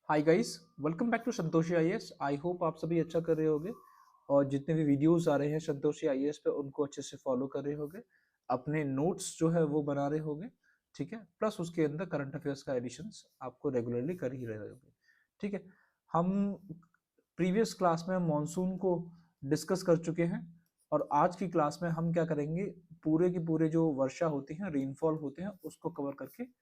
Hi guys, welcome back to Santoshi IAS. I hope आप सभी अच्छा कर रहे होगे और जितने भी वीडियोस आ रहे हैं संतोषी आईएएस पे उनको अच्छे से फॉलो कर रहे होगे। अपने नोट्स जो है वो बना रहे होगे, ठीक है। प्लस उसके अंदर करंट अफेयर्स का एडिशंस आपको रेगुलरली कर ही रहे होगे, ठीक है। हम प्रीवियस क्लास में मॉनसून को डिस्कस कर चुके हैं और आज की क्लास में हम क्या करेंगे, पूरे की पूरे जो वर्षा होती है, रेनफॉल होते हैं, उसको कवर करके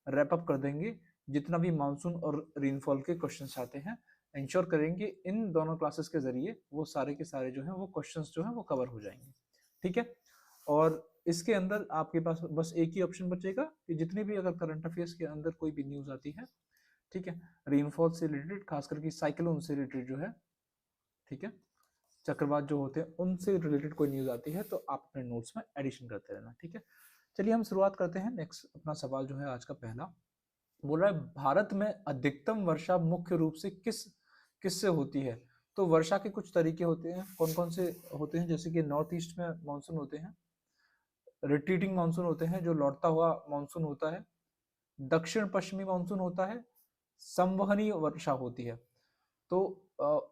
रैप अप कर देंगे। जितना भी मानसून और रेनफॉल के क्वेश्चंस आते हैं, इंश्योर करेंगे इन दोनों क्लासेस के जरिए वो सारे के सारे जो है वो क्वेश्चंस जो है वो कवर हो जाएंगे, ठीक है। और इसके अंदर आपके पास बस एक ही ऑप्शन बचेगा कि जितने भी अगर करंट अफेयर्स के अंदर कोई भी न्यूज आती है, ठीक है, रेनफॉल से रिलेटेड, खास करके साइक्लोन से रिलेटेड जो है, ठीक है, चक्रवात जो होते हैं उनसे रिलेटेड कोई न्यूज आती है तो आप अपने नोट्स में एडिशन करते रहना, ठीक है। चलिए हम शुरुआत करते हैं। नेक्स्ट अपना सवाल जो है आज का पहला बोल रहा है, भारत में अधिकतम वर्षा मुख्य रूप से किससे होती है। तो वर्षा के कुछ तरीके होते हैं, कौन कौन से होते हैं, जैसे कि नॉर्थ ईस्ट में मानसून होते हैं, रिट्रीटिंग मानसून होते हैं जो लौटता हुआ मानसून होता है, दक्षिण पश्चिमी मानसून होता है, संवहनी वर्षा होती है। तो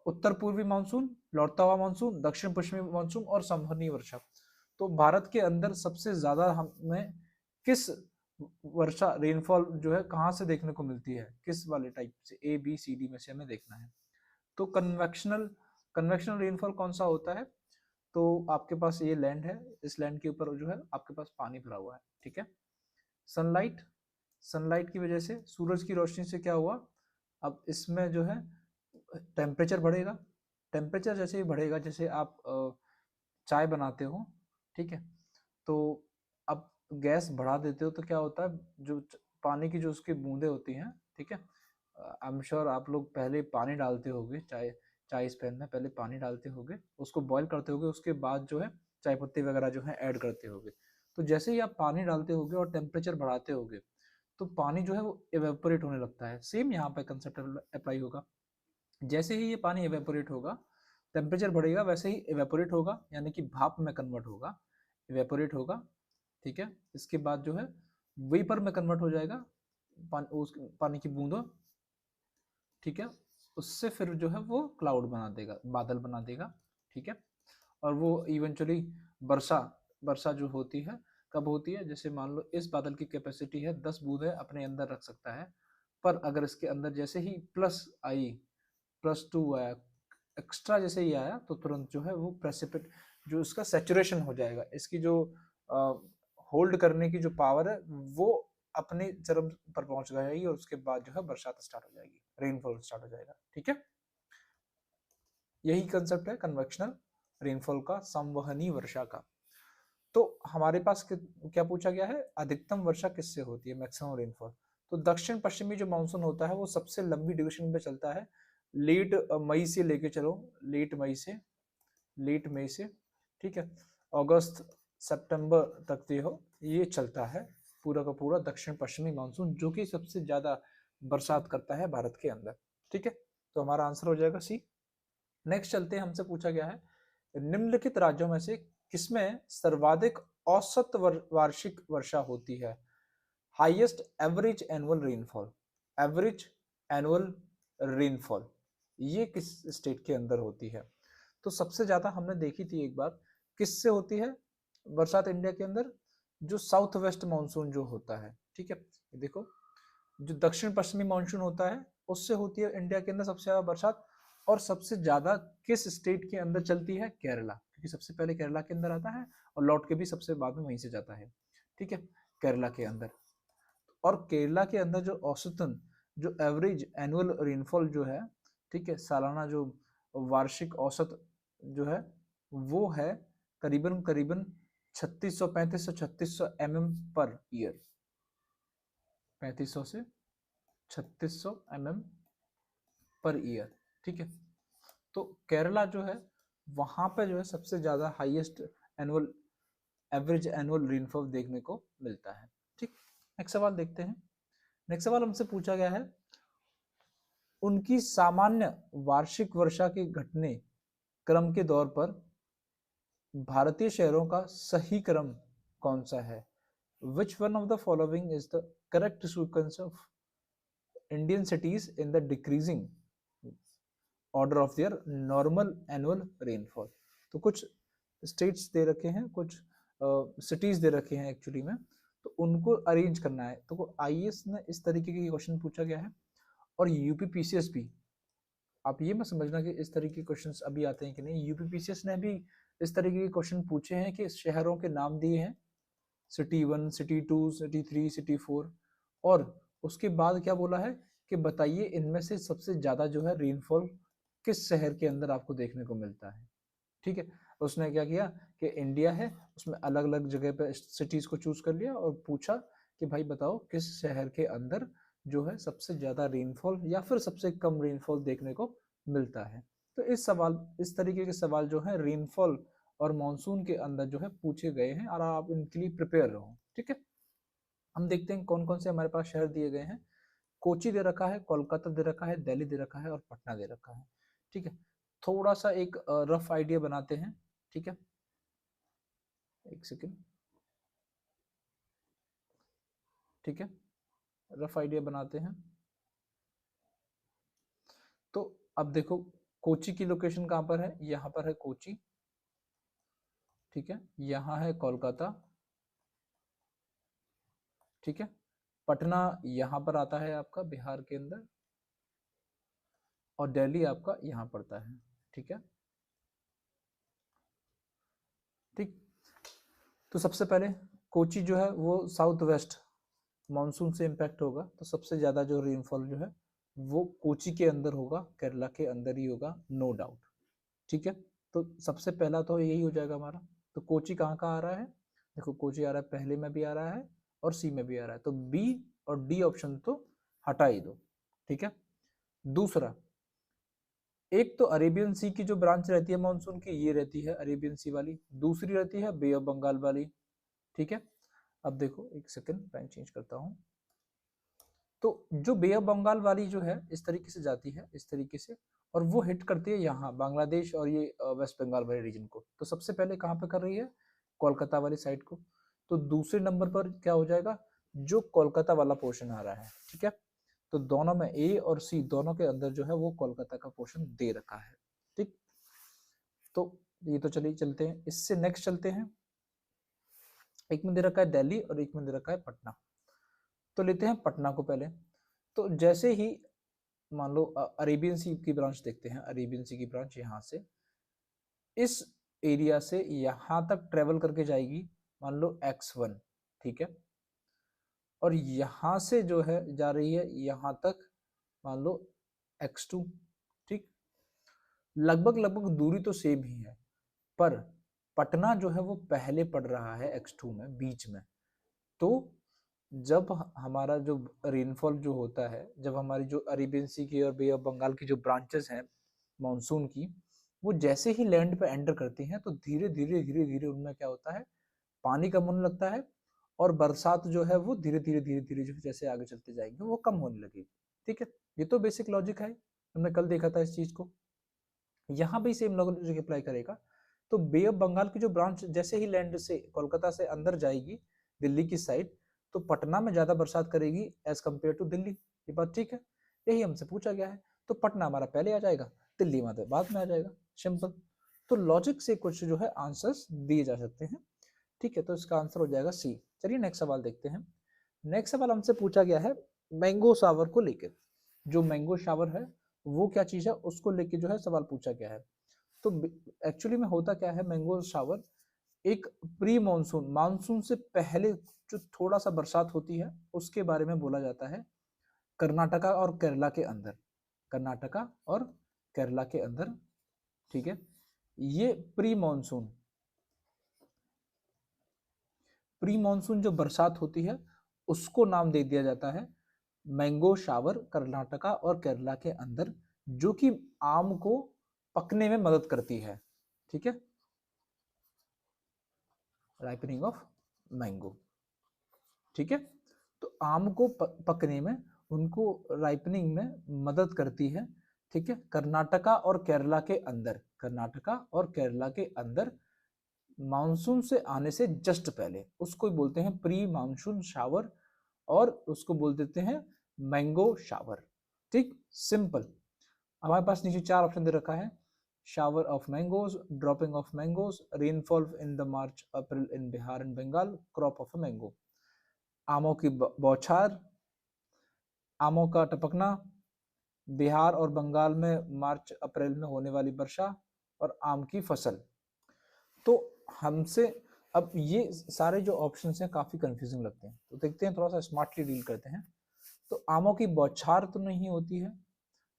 उत्तर पूर्वी मानसून, लौटता हुआ मानसून, दक्षिण पश्चिमी मानसून और संवहनी वर्षा। तो भारत के अंदर सबसे ज्यादा हमें किस वर्षा रेनफॉल जो है कहाँ से देखने को मिलती है, किस वाले टाइप से, ए बी सी डी में से हमें देखना है। तो कन्वेक्शनल कन्वेक्शनल रेनफॉल कौन सा होता है, तो आपके पास ये लैंड है, इस लैंड के ऊपर जो है आपके पास पानी भरा हुआ है, ठीक है। सनलाइट सनलाइट की वजह से, सूरज की रोशनी से क्या हुआ, अब इसमें जो है टेम्परेचर बढ़ेगा। टेम्परेचर जैसे ही बढ़ेगा, जैसे आप चाय बनाते हो, ठीक है, तो अब गैस बढ़ा देते हो तो क्या होता है, जो पानी की जो उसकी बूंदे होती हैं, ठीक है, आई एम श्योर आप लोग पहले पानी डालते होगे, चाय चाय इस पैन में पहले पानी डालते होगे, उसको बॉईल करते होगे, उसके बाद जो है चाय पत्ती वगैरह जो है ऐड करते होगे। तो जैसे ही आप पानी डालते होगे और टेम्परेचर बढ़ाते होगे तो पानी जो है वो इवेपोरेट होने लगता है। सेम यहाँ पे कंसेप्ट अप्लाई होगा। जैसे ही ये पानी इवेपोरेट होगा, टेम्परेचर बढ़ेगा, वैसे ही इवेपोरेट होगा, यानी कि भाप में कन्वर्ट होगा, इवेपोरेट होगा, ठीक है। इसके बाद जो है वेपर में कन्वर्ट हो जाएगा, पानी की बूंदों, ठीक है। उससे फिर जो है वो क्लाउड बना देगा, बादल बना देगा, ठीक है। और वो इवेंचुअली वर्षा वर्षा जो होती है कब होती है, जैसे मान लो इस बादल की कैपेसिटी है 10 बूंदें अपने अंदर रख सकता है, पर अगर इसके अंदर जैसे ही प्लस आई, +2 आया, एक्स्ट्रा जैसे ही आया तो तुरंत जो है वो प्रेसिपिट, जो इसका सेचुरेशन हो जाएगा, इसकी जो होल्ड करने की जो पावर है वो अपने चरम पर पहुंच जाएगी और उसके बाद जो है बरसात स्टार्ट हो जाएगी, रेनफॉल स्टार्ट हो जाएगा, ठीक है। यही कंसेप्ट है कन्वेक्शनल रेनफॉल का, संवहनी वर्षा का। तो हमारे पास क्या पूछा गया है, अधिकतम वर्षा किससे होती है, मैक्सिमम रेनफॉल। तो दक्षिण पश्चिमी जो मानसून होता है वो सबसे लंबी ड्यूरेशन पे चलता है, लेट मई से लेके चलो, लेट मई से लेट मई से, ठीक है, अगस्त सितंबर तक ये चलता है पूरा का पूरा दक्षिण पश्चिमी मानसून, जो कि सबसे ज्यादा बरसात करता है भारत के अंदर, ठीक है। तो हमारा आंसर हो जाएगा सी। नेक्स्ट चलते हैं, हमसे पूछा गया है निम्नलिखित राज्यों में से किसमें सर्वाधिक औसत वार्षिक वर्षा होती है, highest average annual rainfall, average annual rainfall, ये किस स्टेट के अंदर होती है। तो सबसे ज्यादा हमने देखी थी एक बार, किससे होती है बरसात इंडिया के अंदर, जो साउथ वेस्ट मानसून जो होता है, ठीक है, देखो जो दक्षिण पश्चिमी मानसून होता है उससे होती है इंडिया के अंदर सबसे ज्यादा बरसात। और सबसे ज्यादा किस स्टेट के अंदर चलती है, केरला, क्योंकि सबसे पहले केरला के अंदर आता है और लौट के भी सबसे बाद में वहीं से जाता है, ठीक है, केरला के अंदर। और केरला के अंदर जो औसतन, जो एवरेज एनुअल रेनफॉल जो है, ठीक है, सालाना जो वार्षिक औसत जो है वो है करीबन करीबन 3600 3500 3600 mm पर ईयर, 3500 से 3600 mm पर ईयर, ठीक है। तो केरला जो है वहां पे जो है सबसे ज्यादा highest annual average annual rainfall देखने को मिलता है, ठीक। नेक्स्ट सवाल देखते हैं। नेक्स्ट सवाल हमसे पूछा गया है, उनकी सामान्य वार्षिक वर्षा के घटने क्रम के दौर पर भारतीय शहरों का सही क्रम कौन सा है, which one of the following is the correct sequence of Indian cities in the decreasing order of their normal annual rainfall. तो कुछ स्टेट्स दे रखे हैं, कुछ सिटीज दे रखे हैं एक्चुअली में, तो उनको अरेंज करना है। तो आईएएस ने इस तरीके के क्वेश्चन पूछा गया है, और यूपीपीसीएस भी, आप ये मत समझना कि इस तरीके के क्वेश्चंस अभी आते हैं कि नहीं, यूपीपीसीएस ने भी इस तरीके के क्वेश्चन पूछे हैं कि शहरों के नाम दिए हैं, सिटी 1, सिटी 2, सिटी 3, सिटी 4, और उसके बाद क्या बोला है कि बताइए इनमें से सबसे ज्यादा जो है रेनफॉल किस शहर के अंदर आपको देखने को मिलता है। ठीक है, उसने क्या किया कि इंडिया है, उसमें अलग अलग जगह पे सिटीज को चूज कर लिया और पूछा कि भाई बताओ किस शहर के अंदर जो है सबसे ज्यादा रेनफॉल या फिर सबसे कम रेनफॉल देखने को मिलता है। तो इस तरीके के सवाल जो है रेनफॉल और मानसून के अंदर जो है पूछे गए हैं, और आप इनके लिए प्रिपेयर रहो। ठीक है, हम देखते हैं कौन कौन से हमारे पास शहर दिए गए हैं। कोची दे रखा है, कोलकाता दे रखा है, दिल्ली दे रखा है, और पटना दे रखा है। ठीक है, थोड़ा सा एक रफ आइडिया बनाते हैं। ठीक है, एक सेकेंड। ठीक है, रफ आइडिया बनाते हैं। तो अब देखो कोची की लोकेशन कहां पर है, यहां पर है कोची। ठीक है, यहां है कोलकाता। ठीक है, पटना यहां पर आता है आपका बिहार के अंदर, और दिल्ली आपका यहां पड़ता है। ठीक है, ठीक। तो सबसे पहले कोची जो है वो साउथ वेस्ट मानसून से इम्पैक्ट होगा, तो सबसे ज्यादा जो रेनफॉल जो है वो कोची के अंदर होगा, केरला के अंदर ही होगा, नो डाउट। ठीक है, तो सबसे पहला तो यही हो जाएगा हमारा। तो कोची कहाँ कहाँ आ रहा है, देखो कोची आ रहा है, पहले में भी आ रहा है और सी में भी आ रहा है, तो बी और डी ऑप्शन तो हटा ही दो। ठीक है, दूसरा, एक तो अरेबियन सी की जो ब्रांच रहती है मानसून की, ये रहती है अरेबियन सी वाली, दूसरी रहती है बे ऑफ बंगाल वाली। ठीक है, अब देखो एक सेकंड पेन चेंज करता हूं। तो जो बे ऑफ बंगाल वाली जो है इस तरीके से जाती है, इस तरीके से, और वो हिट करती है यहाँ बांग्लादेश और ये वेस्ट बंगाल वाले रीजन को। तो सबसे पहले कहाँ पे कर रही है, कोलकाता वाली साइड को। तो दूसरे नंबर पर क्या हो जाएगा, जो कोलकाता वाला पोर्शन आ रहा है। ठीक है, तो दोनों में ए और सी दोनों के अंदर जो है वो कोलकाता का पोर्शन दे रखा है। ठीक, तो ये तो चलिए चलते हैं, इससे नेक्स्ट चलते हैं। एक में दे रखा है दिल्ली और एक में दे रखा है पटना। तो लेते हैं पटना को पहले। तो जैसे ही मान लो अरेबियन सी की ब्रांच देखते हैं, अरेबियन सी की ब्रांच यहाँ से इस एरिया से यहाँ तक ट्रेवल करके जाएगी, मान लो x1। ठीक है, और यहाँ से जो है जा रही है यहाँ तक, मान लो x2। ठीक, लगभग लगभग दूरी तो सेम ही है, पर पटना जो है वो पहले पड़ रहा है x2 में, बीच में। तो जब हमारा जो रेनफॉल जो होता है, जब हमारी जो अरेबियन सी की और बे ऑफ बंगाल की जो ब्रांचेस हैं मानसून की, वो जैसे ही लैंड पे एंटर करती हैं तो धीरे धीरे धीरे धीरे उनमें क्या होता है, पानी कम होने लगता है, और बरसात जो है वो धीरे धीरे धीरे धीरे जो जैसे आगे चलते जाएंगे वो कम होने लगेगी। ठीक है, ये तो बेसिक लॉजिक है, हमने कल देखा था इस चीज को। यहाँ भी सेम लॉजिक अप्लाई करेगा। तो बे ऑफ बंगाल की जो ब्रांच जैसे ही लैंड से कोलकाता से अंदर जाएगी दिल्ली की साइड, तो पटना में ज्यादा बरसात करेगी एज कम्पेयर टू दिल्ली। ये बात ठीक है, यही हमसे पूछा गया है। तो पटना हमारा पहले आ जाएगा, दिल्ली हमारे बाद में आ जाएगा, सिंपल। तो लॉजिक से कुछ जो है आंसर्स दिए जा सकते हैं। ठीक है, तो इसका आंसर हो जाएगा सी। चलिए नेक्स्ट सवाल देखते हैं। नेक्स्ट सवाल हमसे पूछा गया है मैंगो शावर को लेकर। जो मैंगो शावर है वो क्या चीज है, उसको लेके जो है सवाल पूछा गया है। तो एक्चुअली में होता क्या है, मैंगो शावर एक प्री मानसून, मानसून से पहले जो थोड़ा सा बरसात होती है उसके बारे में बोला जाता है, कर्नाटका और केरला के अंदर, कर्नाटका और केरला के अंदर। ठीक है, ये प्री मानसून, प्री मानसून जो बरसात होती है उसको नाम दे दिया जाता है मैंगो शावर, कर्नाटका और केरला के अंदर, जो कि आम को पकने में मदद करती है। ठीक है, राइपनिंग ऑफ मैंगो। ठीक है, तो आम को पकने में, उनको राइपनिंग में मदद करती है। ठीक है, कर्नाटका और केरला के अंदर, कर्नाटका और केरला के अंदर मानसून से आने से जस्ट पहले, उसको बोलते हैं प्री मानसून शावर, और उसको बोल देते हैं मैंगो शावर। ठीक, सिंपल। हमारे पास नीचे 4 ऑप्शन दे रखा है, shower of mangoes, dropping of mangoes, rainfall in the March April in Bihar and Bengal, crop of a mango. आमों की बौछार, आमों का टपकना, बिहार और बंगाल में मार्च अप्रैल में होने वाली वर्षा, और आम की फसल। तो हमसे अब ये सारे जो ऑप्शंस हैं काफी कंफ्यूजिंग लगते हैं, तो देखते हैं, थोड़ा सा स्मार्टली डील करते हैं। तो आमों की बौछार तो नहीं होती है,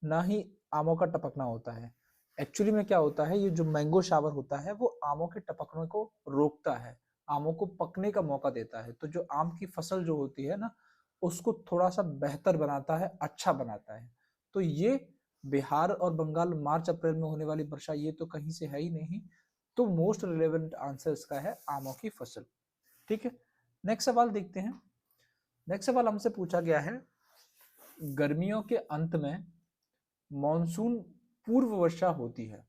ना ही आमों का टपकना होता है। एक्चुअली में क्या होता है, ये जो मैंगो शावर होता है वो आमों के टपकने को रोकता है, आमों को पकने का मौका देता है। तो जो आम की फसल जो होती है ना, उसको थोड़ा सा बेहतर बनाता है, अच्छा बनाता है। तो ये बिहार और बंगाल मार्च अप्रैल में होने वाली वर्षा, ये तो कहीं से है ही नहीं। तो मोस्ट रिलेवेंट आंसर इसका है आमों की फसल। ठीक है, नेक्स्ट सवाल देखते हैं। नेक्स्ट सवाल हमसे पूछा गया है, गर्मियों के अंत में मॉनसून पूर्व वर्षा होती है,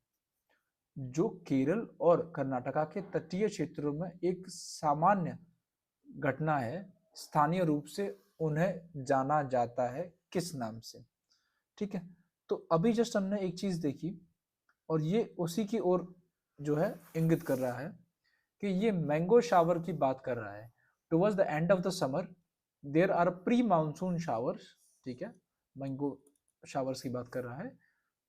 जो केरल और कर्नाटका के तटीय क्षेत्रों में एक सामान्य घटना है। स्थानीय रूप से उन्हें जाना जाता है किस नाम से? ठीक है, तो अभी जस्ट हमने एक चीज देखी, और ये उसी की ओर जो है इंगित कर रहा है कि ये मैंगो शावर की बात कर रहा है। Towards the end of the summer there are pre monsoon showers. ठीक है, मैंगो शावर्स की बात कर रहा है,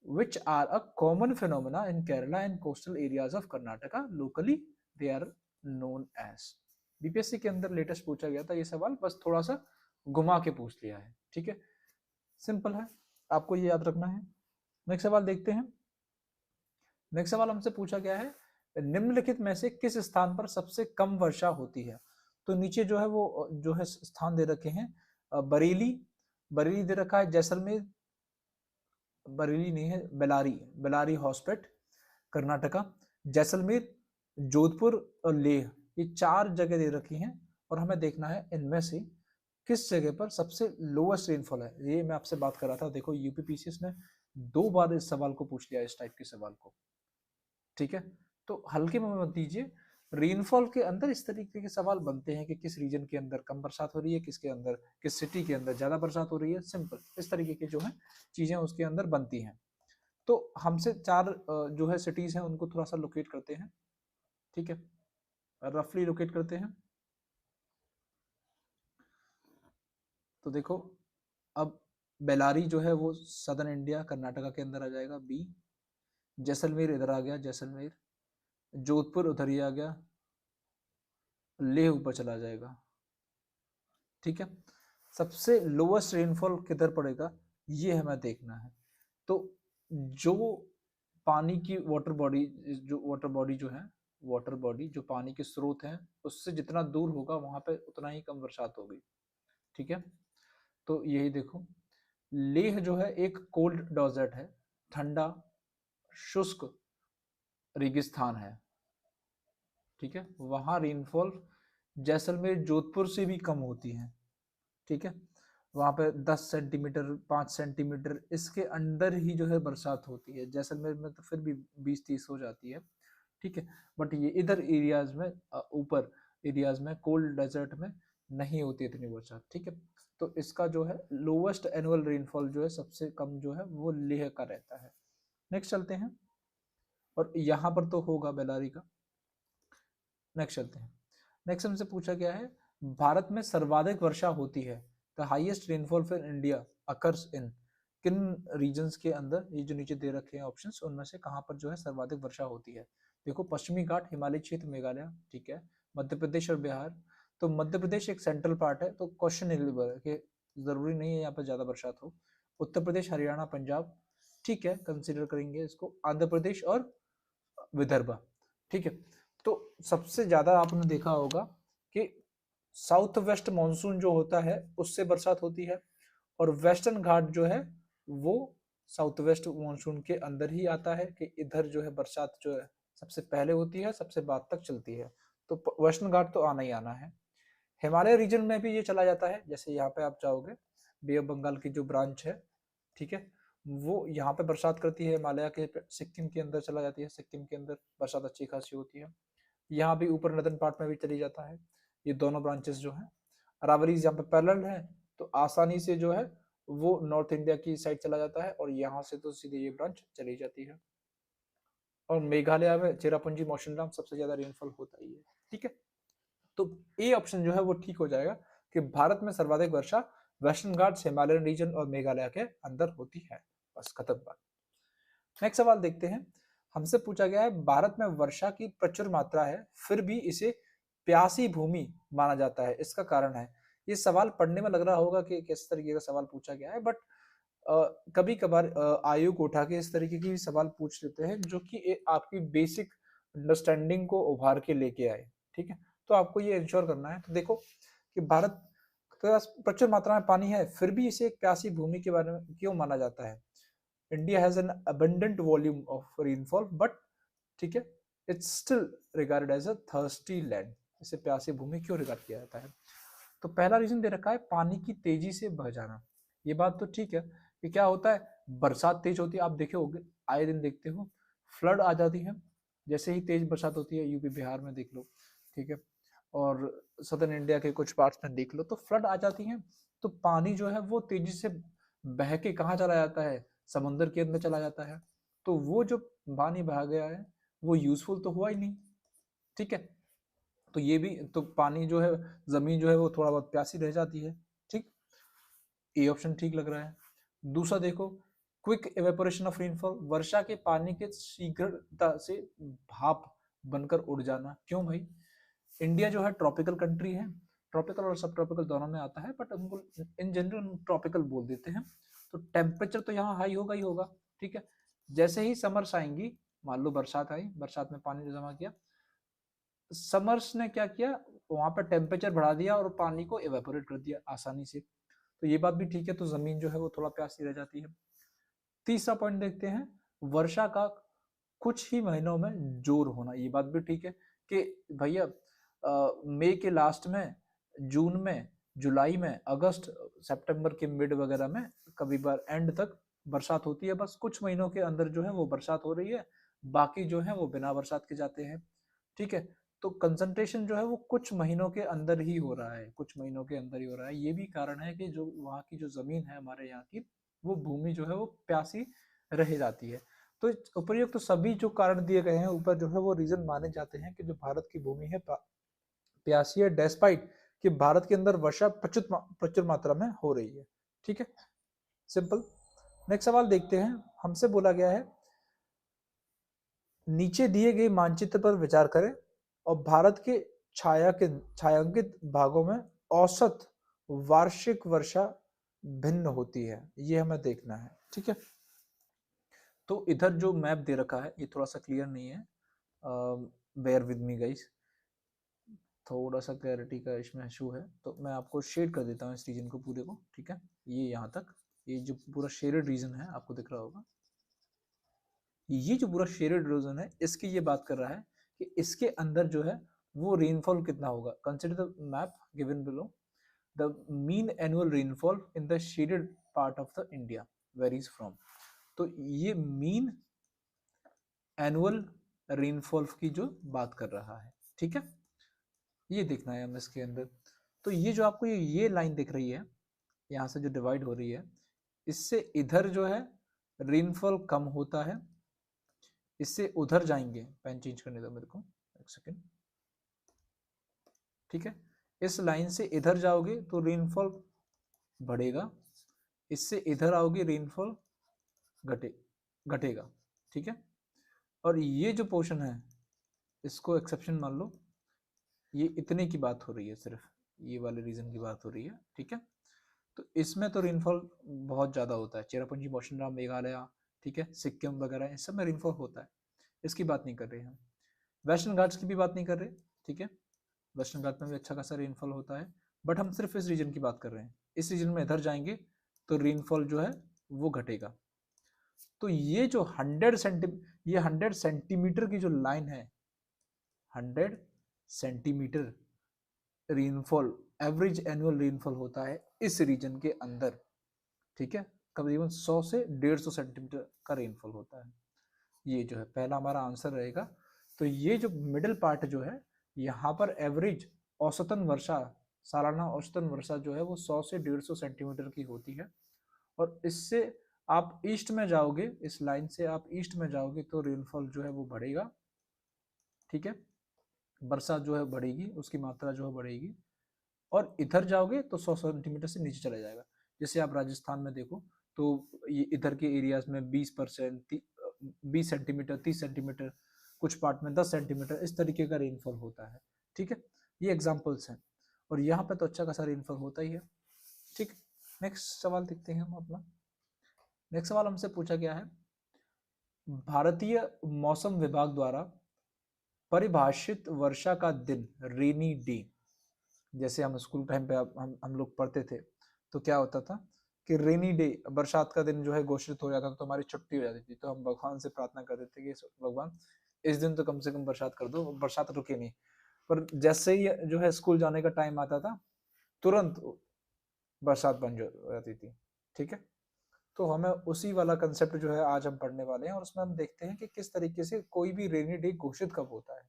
which are a common phenomena in Kerala and coastal areas of Karnataka. Locally, they are known as. BPSC के अंदर latest पूछा गया था ये सवाल, बस थोड़ा सा घुमा के पूछ लिया है। ठीक है, सिंपल है, आपको ये याद रखना है। नेक्स्ट सवाल देखते हैं। नेक्स्ट सवाल हमसे पूछा गया है, निम्नलिखित में से किस स्थान पर सबसे कम वर्षा होती है? तो नीचे जो है वो जो है स्थान दे रखे हैं, बरेली, बरेली दे रखा है, जैसलमेर, बरेली नहीं है, बेलारी, बेलारी हॉस्पेट कर्नाटका, जैसलमेर, जोधपुर और लेह, ये 4 जगह दे रखी हैं, और हमें देखना है इनमें से किस जगह पर सबसे लोएस्ट रेनफॉल है। ये मैं आपसे बात कर रहा था, देखो यूपीपीसीएस ने 2 बार इस सवाल को पूछ लिया, इस टाइप के सवाल को। ठीक है, तो हल्के में मत दीजिए। रेनफॉल के अंदर इस तरीके के सवाल बनते हैं कि किस रीजन के अंदर कम बरसात हो रही है, किसके अंदर, किस सिटी के अंदर ज्यादा बरसात हो रही है, सिंपल इस तरीके की जो है चीजें उसके अंदर बनती हैं। तो हमसे 4 जो है सिटीज हैं उनको थोड़ा सा लोकेट करते हैं। ठीक है, रफली लोकेट करते हैं। तो देखो, अब बेलारी जो है वो सदर्न इंडिया कर्नाटका के अंदर आ जाएगा, बी। जैसलमेर इधर आ गया, जैसलमेर। जोधपुर उधर ही आ गया, लेह ऊपर चला जाएगा। ठीक है, सबसे लोएस्ट रेनफॉल किधर पड़ेगा ये हमें देखना है। तो जो पानी की वाटर बॉडी, जो है वाटर बॉडी, जो पानी के स्रोत हैं, उससे जितना दूर होगा वहां पे उतना ही कम बरसात होगी। ठीक है, तो यही देखो, लेह जो है एक कोल्ड डेजर्ट है, ठंडा शुष्क रेगिस्तान है। ठीक है, वहां रेनफॉल जैसलमेर जोधपुर से भी कम होती है। ठीक है, वहां पे 10 सेंटीमीटर 5 सेंटीमीटर इसके अंदर ही जो है बरसात होती है। जैसलमेर में तो फिर भी 20-30 हो जाती है। ठीक है, बट ये इधर एरियाज में, ऊपर एरियाज में, कोल्ड डेजर्ट में नहीं होती इतनी बरसात। ठीक है, तो इसका जो है लोवेस्ट एनुअल रेनफॉल जो है सबसे कम जो है वो लेह का रहता है। नेक्स्ट चलते हैं, और यहाँ पर तो होगा बेलारी का। नेक्स्ट चलते हैं। नेक्स्ट हमसे पूछा गया है, भारत में सर्वाधिक वर्षा होती है, the highest rainfall for India occurs in, किन रीजन्स के अंदर, ये जो नीचे दे रखे हैं ऑप्शंस, उनमें से कहां पर जो है सर्वाधिक वर्षा होती है? देखो, पश्चिमी घाट, हिमालय क्षेत्र, मेघालय, ठीक है, मध्य प्रदेश और बिहार। तो मध्य प्रदेश एक सेंट्रल पार्ट है, तो क्वेश्चन एलिजिबल है कि जरूरी नहीं है यहाँ पर ज्यादा बरसात हो। उत्तर प्रदेश, हरियाणा, पंजाब, ठीक है, कंसिडर करेंगे इसको। आंध्र प्रदेश और विदर्भ। ठीक है, तो सबसे ज्यादा आपने देखा होगा कि साउथ वेस्ट मानसून जो होता है उससे बरसात होती है, और वेस्टर्न घाट जो है वो साउथ वेस्ट मानसून के अंदर ही आता है, कि इधर जो है बरसात जो है सबसे पहले होती है, सबसे बाद तक चलती है। तो वेस्टर्न घाट तो आना ही आना है। हिमालय रीजन में भी ये चला जाता है, जैसे यहाँ पे आप जाओगे, बे ऑफ बंगाल की जो ब्रांच है, ठीक है, वो यहाँ पे बरसात करती है, हिमालय के सिक्किम के अंदर चला जाती है, सिक्किम के अंदर बरसात अच्छी खासी होती है। यहाँ भी ऊपर नदन पार्ट में भी चली जाता है। ये दोनों ब्रांचेस जो है, अरावलीज यहाँ पे पैरेलल है, तो आसानी से जो है वो नॉर्थ इंडिया की साइड चला जाता है और यहाँ से तो सीधे ये ब्रांच चली जाती है। और मेघालय में चेरापूंजी मौसिनराम सबसे ज्यादा रेनफॉल होता ही है। ठीक है, तो ए ऑप्शन जो है वो ठीक हो जाएगा कि भारत में सर्वाधिक वर्षा वेस्टर्न घाट्स, हिमालयन रीजन और मेघालय के अंदर होती है। बस खत्म बात। नेक्स्ट सवाल देखते हैं। हमसे पूछा गया है भारत में वर्षा की प्रचुर मात्रा है फिर भी इसे प्यासी भूमि माना जाता है, इसका कारण है। ये सवाल पढ़ने में लग रहा होगा कि किस तरीके का सवाल पूछा गया है, बट कभी कभार आयोग उठा के इस तरीके की सवाल पूछ लेते हैं जो कि आपकी बेसिक अंडरस्टैंडिंग को उभार के लेके आए। ठीक है, तो आपको ये इंश्योर करना है। तो देखो कि भारत के पास प्रचुर मात्रा में पानी है फिर भी इसे एक प्यासी भूमि के बारे में क्यों माना जाता है। India has an abundant volume of rainfall but, ठीक है, it's still regarded as a thirsty land. इसे प्यासी भूमि क्यों रिगार्ड किया जाता है। तो पहला रीजन दे रखा है पानी की तेजी से बह जाना। ये बात तो ठीक है कि क्या होता है, बरसात तेज होती है, आप देखे होगे आए दिन देखते हो फ्लड आ जाती है जैसे ही तेज बरसात होती है। यूपी बिहार में देख लो, ठीक है, और सदर्न इंडिया के कुछ पार्ट्स में देख लो तो फ्लड आ जाती है। तो पानी जो है वो तेजी से बह के कहाँ चला जाता है, समुद्र के अंदर चला जाता है। तो वो जो पानी बहा गया है वो यूजफुल तो हुआ ही नहीं। ठीक है, तो ये भी तो पानी जो है, जमीन जो है वो थोड़ा बहुत प्यासी रह जाती है। ठीक, ए ऑप्शन ठीक लग रहा है। दूसरा देखो, क्विक इवेपोरेशन ऑफ रेनफॉल, वर्षा के पानी के शीघ्रता से भाप बनकर उड़ जाना। क्यों भाई, इंडिया जो है ट्रॉपिकल कंट्री है, ट्रॉपिकल और सब ट्रॉपिकल दोनों में आता है, बट उनको इन जनरल ट्रॉपिकल बोल देते हैं। तो टेम्परेचर तो यहाँ हाई होगा ही होगा। ठीक है, जैसे ही समर्स आएंगी, मान लो बरसात आई, बरसात में पानी जमा किया, समर्स ने क्या किया, वहां पर टेम्परेचर बढ़ा दिया और पानी को इवेपोरेट कर दिया आसानी से। तो ये बात भी ठीक है, तो जमीन जो है वो थोड़ा प्यासी रह जाती है। तीसरा पॉइंट देखते हैं, वर्षा का कुछ ही महीनों में जोर होना। ये बात भी ठीक है कि भैया मई के लास्ट में, जून में, जुलाई में, अगस्त सितंबर के मिड वगैरह में, कभी बार एंड तक बरसात होती है। बस कुछ महीनों के अंदर जो है वो बरसात हो रही है, बाकी जो है वो बिना बरसात के जाते हैं। ठीक है, तो कंसंट्रेशन जो है वो कुछ महीनों के अंदर ही हो रहा है, कुछ महीनों के अंदर ही हो रहा है। ये भी कारण है कि जो वहाँ की जो जमीन है हमारे यहाँ की, वो भूमि जो है वो प्यासी रह जाती है। तो उपयुक्त तो सभी जो कारण दिए गए हैं ऊपर जो है वो रीजन माने जाते हैं कि जो भारत की भूमि है प्यासी है, डेस्पाइट कि भारत के अंदर वर्षा प्रचुर मात्रा में हो रही है। ठीक है, सिंपल। नेक्स्ट सवाल देखते हैं। हमसे बोला गया है नीचे दिए गए मानचित्र पर विचार करें और भारत के छायांकित भागों में औसत वार्षिक वर्षा भिन्न होती है, ये हमें देखना है। ठीक है, तो इधर जो मैप दे रखा है ये थोड़ा सा क्लियर नहीं है, बेयर विद मी गाइस, थोड़ा सा क्लैरिटी का इसमें इशू है, तो मैं आपको शेड कर देता हूँ इस रीजन को पूरे को। ठीक है, ये यहाँ तक, ये जो पूरा शेडेड रीजन है आपको दिख रहा होगा, ये जो पूरा शेडेड रीजन है इसकी ये बात कर रहा है कि इसके अंदर जो है वो रेनफॉल कितना होगा। Consider the map given below, the mean annual rainfall in the shaded part of the India varies from. तो ये मीन एनुअल रेनफॉल की जो बात कर रहा है। ठीक है, ये देखना है हमें इसके अंदर। तो ये जो आपको ये लाइन दिख रही है यहाँ से जो डिवाइड हो रही है, इससे इधर जो है रेनफॉल कम होता है, इससे उधर जाएंगे, पेन चेंज करने दो मेरे को एक सेकेंड। ठीक है, इस लाइन से इधर जाओगे तो रेनफॉल बढ़ेगा, इससे इधर आओगे रेनफॉल घटेगा। ठीक है, और ये जो पोर्शन है इसको एक्सेप्शन मान लो, ये इतने की बात हो रही है, सिर्फ ये वाले रीजन की बात हो रही है। ठीक है, तो इसमें तो रेनफॉल बहुत ज़्यादा होता है, चेरापूंजी मौसिनराम मेघालय, ठीक है, सिक्किम वगैरह, इस सब में रेनफॉल होता है, इसकी बात नहीं कर रहे हम। वेस्टर्न घाट्स की भी बात नहीं कर रहे। ठीक है, वेस्टर्न घाट में भी अच्छा खासा रेनफॉल होता है, बट हम सिर्फ इस रीजन की बात कर रहे हैं। इस रीजन में इधर जाएंगे तो रेनफॉल जो है वो घटेगा। तो ये जो 100 सेंटीमीटर की जो लाइन है, 100 centimetre rainfall, average annual rainfall होता है इस रीजन के अंदर। ठीक है, करीबन 100 से 150 सेंटीमीटर का रेनफॉल होता है। ये जो है पहला हमारा आंसर रहेगा। तो ये जो मिडिल पार्ट जो है, यहाँ पर एवरेज औसतन वर्षा, सालाना औसतन वर्षा जो है वो 100 से 150 सेंटीमीटर की होती है, और इससे आप ईस्ट में जाओगे, इस लाइन से आप ईस्ट में जाओगे तो रेनफॉल जो है वो बढ़ेगा, ठीक है, बरसात जो है बढ़ेगी, उसकी मात्रा जो है बढ़ेगी। और इधर जाओगे तो 100 सेंटीमीटर से नीचे चला जाएगा। जैसे आप राजस्थान में देखो तो ये इधर के एरियाज में 20%, 20 सेंटीमीटर, 30 सेंटीमीटर, कुछ पार्ट में 10 सेंटीमीटर, इस तरीके का रेनफॉल होता है, ठीक है। ये एग्जाम्पल्स हैं, और यहाँ पे तो अच्छा खासा रेनफॉल होता ही है, ठीक। नेक्स्ट सवाल देखते हैं हम अपना। नेक्स्ट सवाल हमसे पूछा गया है, भारतीय मौसम विभाग द्वारा परिभाषित वर्षा का दिन, रेनी डे। जैसे हम स्कूल टाइम पे हम लोग पढ़ते थे तो क्या होता था कि रेनी डे, बरसात का दिन जो है घोषित हो जाता था तो हमारी छुट्टी हो जाती थी, तो हम भगवान से प्रार्थना करते थे कि भगवान इस दिन तो कम से कम बरसात कर दो, बरसात रुके नहीं। पर जैसे ही जो है स्कूल जाने का टाइम आता था तुरंत बरसात बंद हो जाती थी, ठीक है। तो हमें उसी वाला कंसेप्ट जो है आज हम पढ़ने वाले हैं, और उसमें हम देखते हैं कि किस तरीके से कोई भी रेनी डे घोषित कब होता है,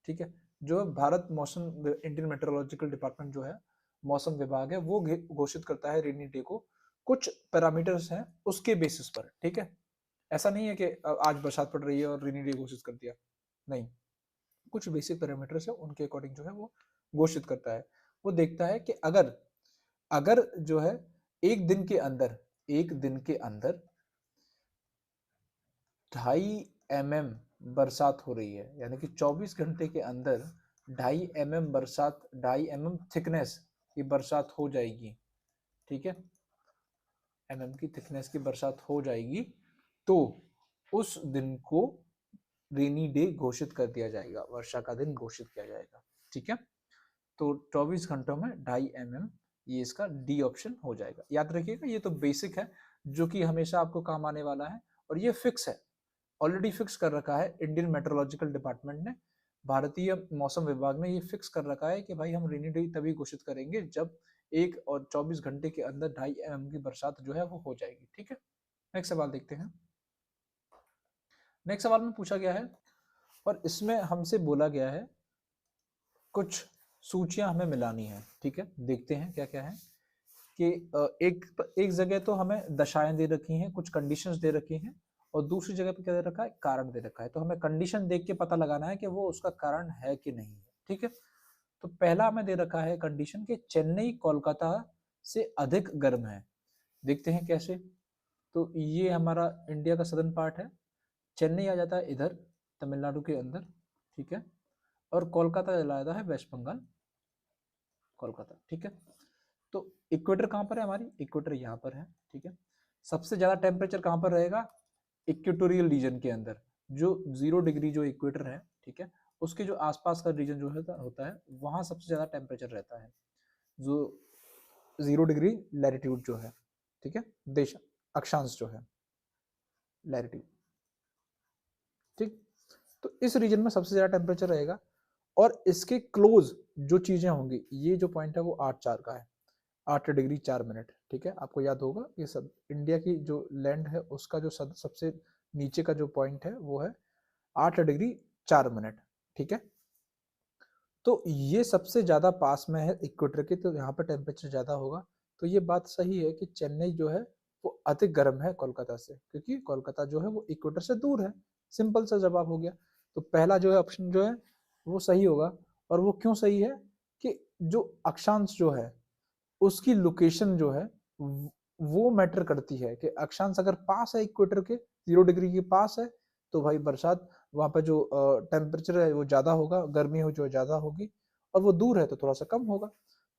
ठीक है। जो भारत मौसम, इंडियन मेट्रोलॉजिकल डिपार्टमेंट जो है, मौसम विभाग है, वो घोषित करता है रेनी डे को, कुछ पैरामीटर्स हैं उसके बेसिस पर, ठीक है। ऐसा नहीं है कि आज बरसात पड़ रही है और रेनी डे घोषित कर दिया, नहीं, कुछ बेसिक पैरामीटर्स है उनके अकॉर्डिंग जो है वो घोषित करता है। वो देखता है कि अगर अगर जो है एक दिन के अंदर 2.5 mm बरसात हो रही है, यानी कि 24 घंटे के अंदर 2.5 mm बरसात, 2.5 mm थिकनेस की बरसात हो जाएगी, ठीक है, की थिकनेस की बरसात हो जाएगी, तो उस दिन को रेनी डे घोषित कर दिया जाएगा, वर्षा का दिन घोषित किया जाएगा, ठीक है। तो 24 घंटों में 2.5 mm, ये इसका डी ऑप्शन हो जाएगा। याद रखिएगा ये तो बेसिक है जो कि हमेशा आपको काम आने वाला है, और ये फिक्स है, ऑलरेडी फिक्स कर रखा है इंडियन मेट्रोलॉजिकल डिपार्टमेंट ने, भारतीय मौसम विभाग ने ये फिक्स कर रखा है कि भाई हम रेनी डे तभी घोषित करेंगे जब 1 और 24 घंटे के अंदर 2.5 mm की बरसात जो है वो हो जाएगी, ठीक है। नेक्स्ट सवाल देखते हैं। नेक्स्ट सवाल में पूछा गया है, और इसमें हमसे बोला गया है कुछ सूचियां हमें मिलानी है, ठीक है। देखते हैं क्या क्या है कि एक जगह तो हमें दशाएं दे रखी हैं, कुछ कंडीशंस दे रखी हैं, और दूसरी जगह पे क्या दे रखा है, कारण दे रखा है। तो हमें कंडीशन देख के पता लगाना है कि वो उसका कारण है कि नहीं है, ठीक है। तो पहला हमें दे रखा है कंडीशन कि चेन्नई कोलकाता से अधिक गर्म है। देखते हैं कैसे। तो ये हमारा इंडिया का सदर्न पार्ट है, चेन्नई आ जाता है इधर तमिलनाडु के अंदर, ठीक है, और कोलकाता चला जाता है वेस्ट बंगाल, कोलकाता, ठीक है। तो इक्वेटर कहाँ पर है, हमारी इक्वेटर यहाँ पर है, ठीक है। सबसे ज्यादा टेम्परेचर कहाँ पर रहेगा, इक्वेटोरियल रीजन के अंदर, जो 0 डिग्री जो इक्वेटर है, ठीक है, उसके जो आसपास का रीजन जो होता है वहां सबसे ज्यादा टेम्परेचर रहता है, जो 0 डिग्री लैटिट्यूड जो है, ठीक है, देश अक्षांश जो है, लैटिट्यूड, ठीक। तो इस रीजन में सबसे ज्यादा टेम्परेचर रहेगा, और इसके क्लोज जो चीजें होंगी, ये जो पॉइंट है वो 8/4 का है, 8 डिग्री 4 मिनट, ठीक है। आपको याद होगा ये सब इंडिया की जो लैंड है उसका जो सबसे नीचे का जो पॉइंट है वो है 8 डिग्री 4 मिनट, ठीक है। तो ये सबसे ज्यादा पास में है इक्वेटर के, तो यहाँ पर टेम्परेचर ज्यादा होगा। तो ये बात सही है कि चेन्नई जो है वो अधिक गर्म है कोलकाता से, क्योंकि कोलकाता जो है वो इक्वेटर से दूर है। सिंपल सा जवाब हो गया। तो पहला जो है ऑप्शन जो है वो सही होगा। और वो क्यों सही है कि जो अक्षांश जो है उसकी लोकेशन जो है वो मैटर करती है, कि अक्षांश अगर पास है इक्वेटर के, 0 डिग्री के पास है, तो भाई बरसात वहां पे जो टेम्परेचर है वो ज्यादा होगा, गर्मी हो जो ज्यादा होगी, और वो दूर है तो थोड़ा सा कम होगा।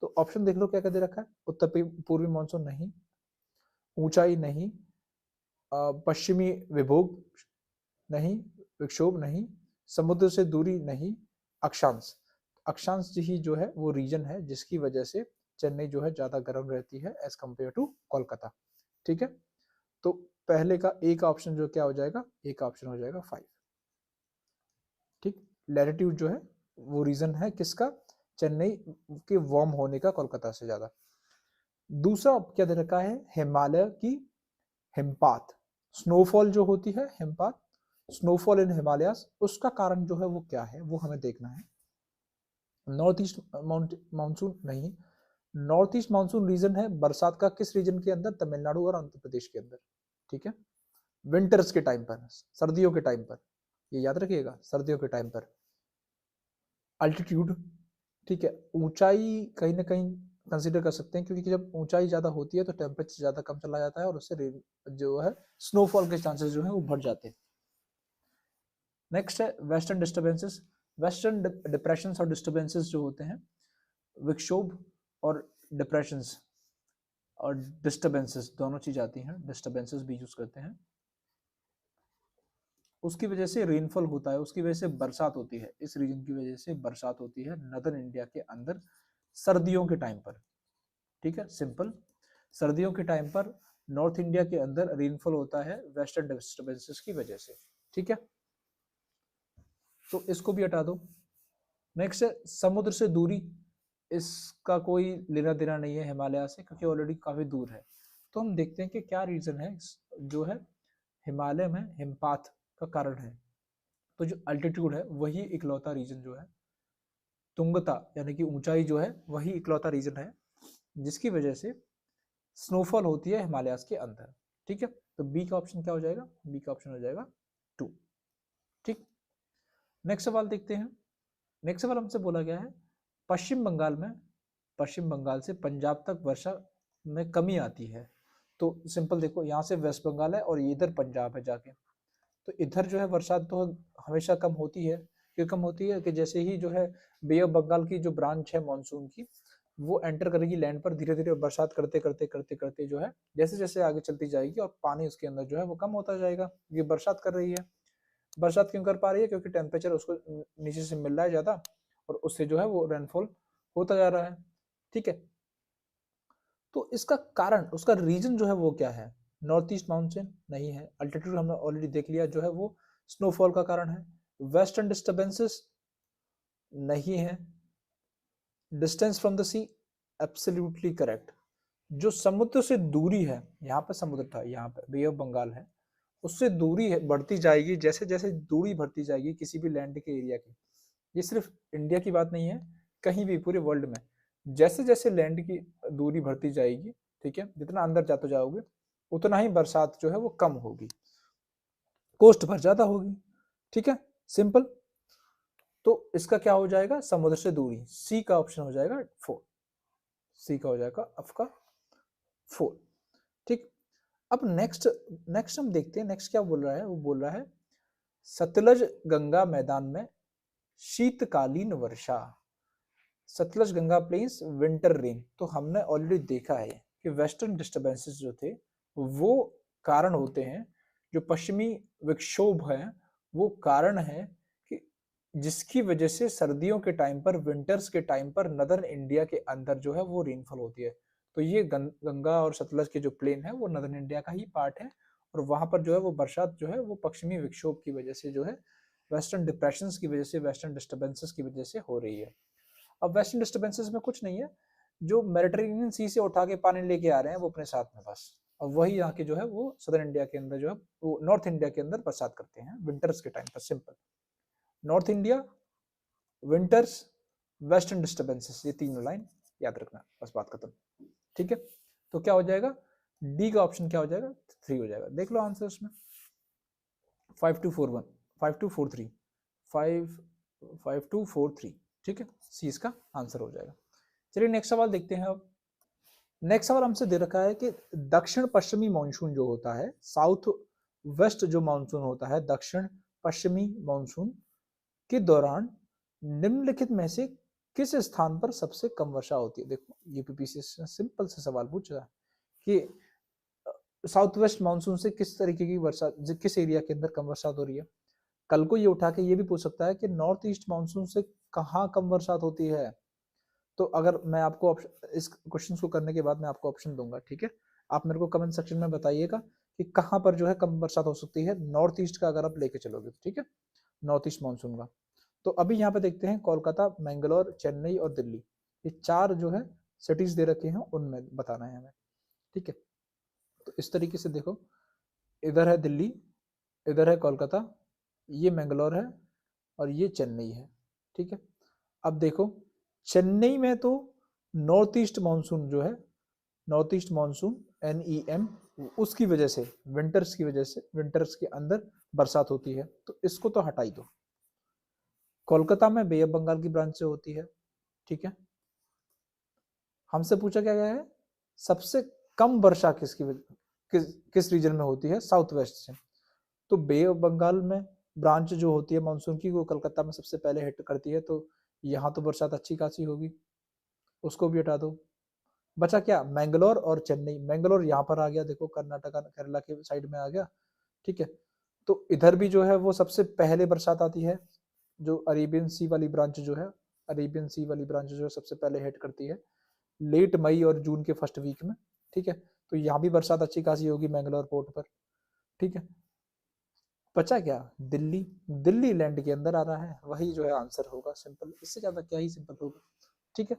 तो ऑप्शन देख लो क्या क्या दे रखा है, उत्तर पूर्वी मानसून नहीं, ऊंचाई नहीं, पश्चिमी विभोग नहीं, विक्षोभ नहीं, समुद्र से दूरी नहीं, अक्षांश। अक्षांश ही जो है वो रीजन है जिसकी वजह से चेन्नई जो है ज्यादा गर्म रहती है एज कम्पेयर टू कोलकाता, ठीक है। तो पहले का ए का ऑप्शन जो क्या हो जाएगा, ए का ऑप्शन हो जाएगा 5, ठीक। लैटिट्यूड जो है वो रीजन है किसका, चेन्नई के वार्म होने का कोलकाता से ज्यादा। दूसरा क्या दे रखा है, हिमालय की हिमपात, स्नोफॉल जो होती है, हिमपात, स्नोफॉल इन हिमालयास, उसका कारण जो है वो क्या है वो हमें देखना है। नॉर्थ ईस्ट मानसून नहीं, नॉर्थ ईस्ट मानसून रीजन है बरसात का किस रीजन के अंदर, तमिलनाडु और आंध्र प्रदेश के अंदर, ठीक है, विंटर्स के टाइम पर, सर्दियों के टाइम पर, ये याद रखिएगा, सर्दियों के टाइम पर। अल्टीट्यूड, ठीक है, ऊंचाई कहीं ना कहीं कंसीडर कर सकते हैं, क्योंकि जब ऊंचाई ज्यादा होती है तो टेम्परेचर ज्यादा कम चला जाता है और उससे जो है स्नोफॉल के चांसेस जो है वो बढ़ जाते हैं। नेक्स्ट है वेस्टर्न डिस्टर्बेंसेस। वेस्टर्न डिप्रेशन और डिस्टर्बेंसेस जो होते हैं, विक्षोभ और डिप्रेशंस और डिस्टर्बेंसेस दोनों चीज आती हैं, डिस्टर्बेंसेस भी यूज करते हैं, उसकी वजह से रेनफॉल होता है, उसकी वजह से बरसात होती है, इस रीजन की वजह से बरसात होती है नदर्न इंडिया के अंदर सर्दियों के टाइम पर, ठीक है, सिंपल। सर्दियों के टाइम पर नॉर्थ इंडिया के अंदर रेनफॉल होता है वेस्टर्न डिस्टर्बेंसेस की वजह से, ठीक है, तो इसको भी हटा दो। नेक्स्ट है समुद्र से दूरी, इसका कोई लेना देना नहीं है हिमालय से, क्योंकि ऑलरेडी काफी दूर है। तो हम देखते हैं कि क्या रीजन है जो है हिमालय में हिमपात का कारण है। तो जो अल्टीट्यूड है वही इकलौता रीजन जो है, तुंगता यानी कि ऊंचाई जो है वही इकलौता रीजन है जिसकी वजह से स्नोफॉल होती है हिमालयास के अंदर, ठीक है। तो बी का ऑप्शन क्या हो जाएगा, बी का ऑप्शन हो जाएगा 2, ठीक। नेक्स्ट सवाल देखते हैं। नेक्स्ट सवाल हमसे बोला गया है पश्चिम बंगाल में, पश्चिम बंगाल से पंजाब तक वर्षा में कमी आती है। तो सिंपल देखो, यहाँ से वेस्ट बंगाल है और इधर पंजाब है जाके, तो इधर जो है बरसात तो हमेशा कम होती है। क्यों कम होती है कि जैसे ही जो है बे ऑफ बंगाल की जो ब्रांच है मानसून की, वो एंटर करेगी लैंड पर, धीरे धीरे बरसात करते करते करते करते जो है जैसे जैसे आगे चलती जाएगी और पानी उसके अंदर जो है वो कम होता जाएगा। ये बरसात कर रही है, बरसात क्यों कर पा रही है, क्योंकि टेम्परेचर उसको नीचे से मिल रहा है ज्यादा और उससे जो है वो रेनफॉल होता जा रहा है, ठीक है। तो इसका कारण, उसका रीजन जो है वो क्या है, नॉर्थ ईस्ट मानसून नहीं है, अल्टीट्यूड हमने ऑलरेडी देख लिया जो है वो स्नोफॉल का कारण है, वेस्टर्न डिस्टर्बेंसेस नहीं है, distance from the sea absolutely correct. जो समुद्र से दूरी है, यहाँ पे समुद्र था, यहाँ पे बे ऑफ बंगाल है, उससे दूरी है बढ़ती जाएगी, जैसे जैसे दूरी बढ़ती जाएगी किसी भी लैंड के एरिया की, ये सिर्फ इंडिया की बात नहीं है, कहीं भी पूरे वर्ल्ड में जैसे जैसे लैंड की दूरी बढ़ती जाएगी, ठीक है, जितना अंदर जाते जाओगे उतना ही बरसात जो है वो कम होगी, कोस्ट पर ज्यादा होगी, ठीक है, सिंपल। तो इसका क्या हो जाएगा, समुद्र से दूरी, सी का ऑप्शन हो जाएगा 4, सी का हो जाएगा आपका 4, ठीक। अब नेक्स्ट नेक्स्ट हम देखते हैं, नेक्स्ट क्या बोल रहा है, वो बोल रहा है सतलज गंगा मैदान में शीतकालीन वर्षा, Sutlej Ganga plains winter rain. तो हमने ऑलरेडी देखा है कि वेस्टर्न डिस्टर्बेंसेस जो थे वो कारण होते हैं, जो पश्चिमी विक्षोभ है वो कारण है कि जिसकी वजह से सर्दियों के टाइम पर, विंटर्स के टाइम पर नदर्न इंडिया के अंदर जो है वो रेनफॉल होती है। तो ये गंगा और सतलज के जो प्लेन है वो नदर्न इंडिया का ही पार्ट है, और वहां पर जो है वो बरसात जो है वो पश्चिमी विक्षोभ की वजह से जो है, वेस्टर्न डिप्रेशंस की वजह से, वेस्टर्न डिस्टर्बेंसेस की वजह से हो रही है। अब वेस्टर्न डिस्टर्बेंसेस में कुछ नहीं है, जो मेडिटेरेनियन सी से उठा के पानी लेके आ रहे हैं वो अपने साथ में बस, और वही यहाँ के जो है वो सदर्न इंडिया के अंदर जो है वो नॉर्थ इंडिया के अंदर बरसात करते हैं विंटर्स के टाइम पर, simple. North India, winters, western disturbances, ये तीनों लाइन याद रखना, बस बात खत्म, ठीक है। तो क्या हो जाएगा, डी का ऑप्शन क्या हो जाएगा, 3 हो जाएगा। देख लो आंसर उसमें 5241 5243 5243, ठीक है, सी इसका आंसर हो जाएगा। चलिए नेक्स्ट सवाल देखते हैं। अब नेक्स्ट सवाल हमसे दे रखा है कि दक्षिण पश्चिमी मानसून जो होता है, साउथ वेस्ट जो मानसून होता है, दक्षिण पश्चिमी मानसून के दौरान निम्नलिखित में से किस स्थान पर सबसे कम वर्षा होती है। देखो यूपीपीसी से सिंपल से सवाल पूछ रहा है कि साउथ वेस्ट मानसून से किस तरीके की वर्षा, किस एरिया के अंदर कम वर्षा हो रही है। कल को ये उठा के ये भी पूछ सकता है कि नॉर्थ ईस्ट मानसून से कहाँ कम बरसात होती है। तो अगर मैं आपको इस क्वेश्चन को करने के बाद मैं आपको ऑप्शन दूंगा, ठीक है, आप मेरे को कमेंट सेक्शन में बताइएगा कि कहाँ पर जो है कम बरसात हो सकती है नॉर्थ ईस्ट का, अगर आप लेके चलोगे, ठीक है, नॉर्थ ईस्ट मानसून का। तो अभी यहाँ पे देखते हैं कोलकाता, मैंगलोर, चेन्नई और दिल्ली, ये 4 जो है सिटीज दे रखे हैं, उनमें बताना है हमें, ठीक है। तो इस तरीके से देखो, इधर है दिल्ली, इधर है कोलकाता, ये मैंगलोर है और ये चेन्नई है, ठीक है। अब देखो चेन्नई में तो नॉर्थ ईस्ट मानसून जो है, नॉर्थ ईस्ट मानसून NEM, उसकी वजह से, विंटर्स की वजह से, विंटर्स के अंदर बरसात होती है, तो इसको तो हटा ही दो। कोलकाता में बे ऑफ बंगाल की ब्रांच से होती है, ठीक है। हमसे पूछा क्या गया है, सबसे कम वर्षा किस रीजन में होती है, साउथ वेस्ट से। तो बे ऑफ बंगाल में ब्रांच जो होती है मानसून की, वो कलकत्ता में सबसे पहले हिट करती है, तो यहाँ तो बरसात अच्छी खासी होगी, उसको भी हटा दो। बचा क्या, मैंगलोर और चेन्नई। मैंगलोर यहाँ पर आ गया, देखो कर्नाटका केरला के साइड में आ गया, ठीक है। तो इधर भी जो है वो सबसे पहले बरसात आती है, जो अरेबियन सी वाली ब्रांच जो है, अरेबियन सी वाली ब्रांच जो है सबसे पहले हिट करती है लेट मई और जून के फर्स्ट वीक में, ठीक है। तो यहाँ भी बरसात अच्छी खासी होगी मैंगलोर पोर्ट पर, ठीक है। बचा क्या, दिल्ली। दिल्ली लैंड के अंदर आ रहा है, वही जो है आंसर होगा, सिंपल, इससे ज्यादा क्या ही सिंपल होगा, ठीक है।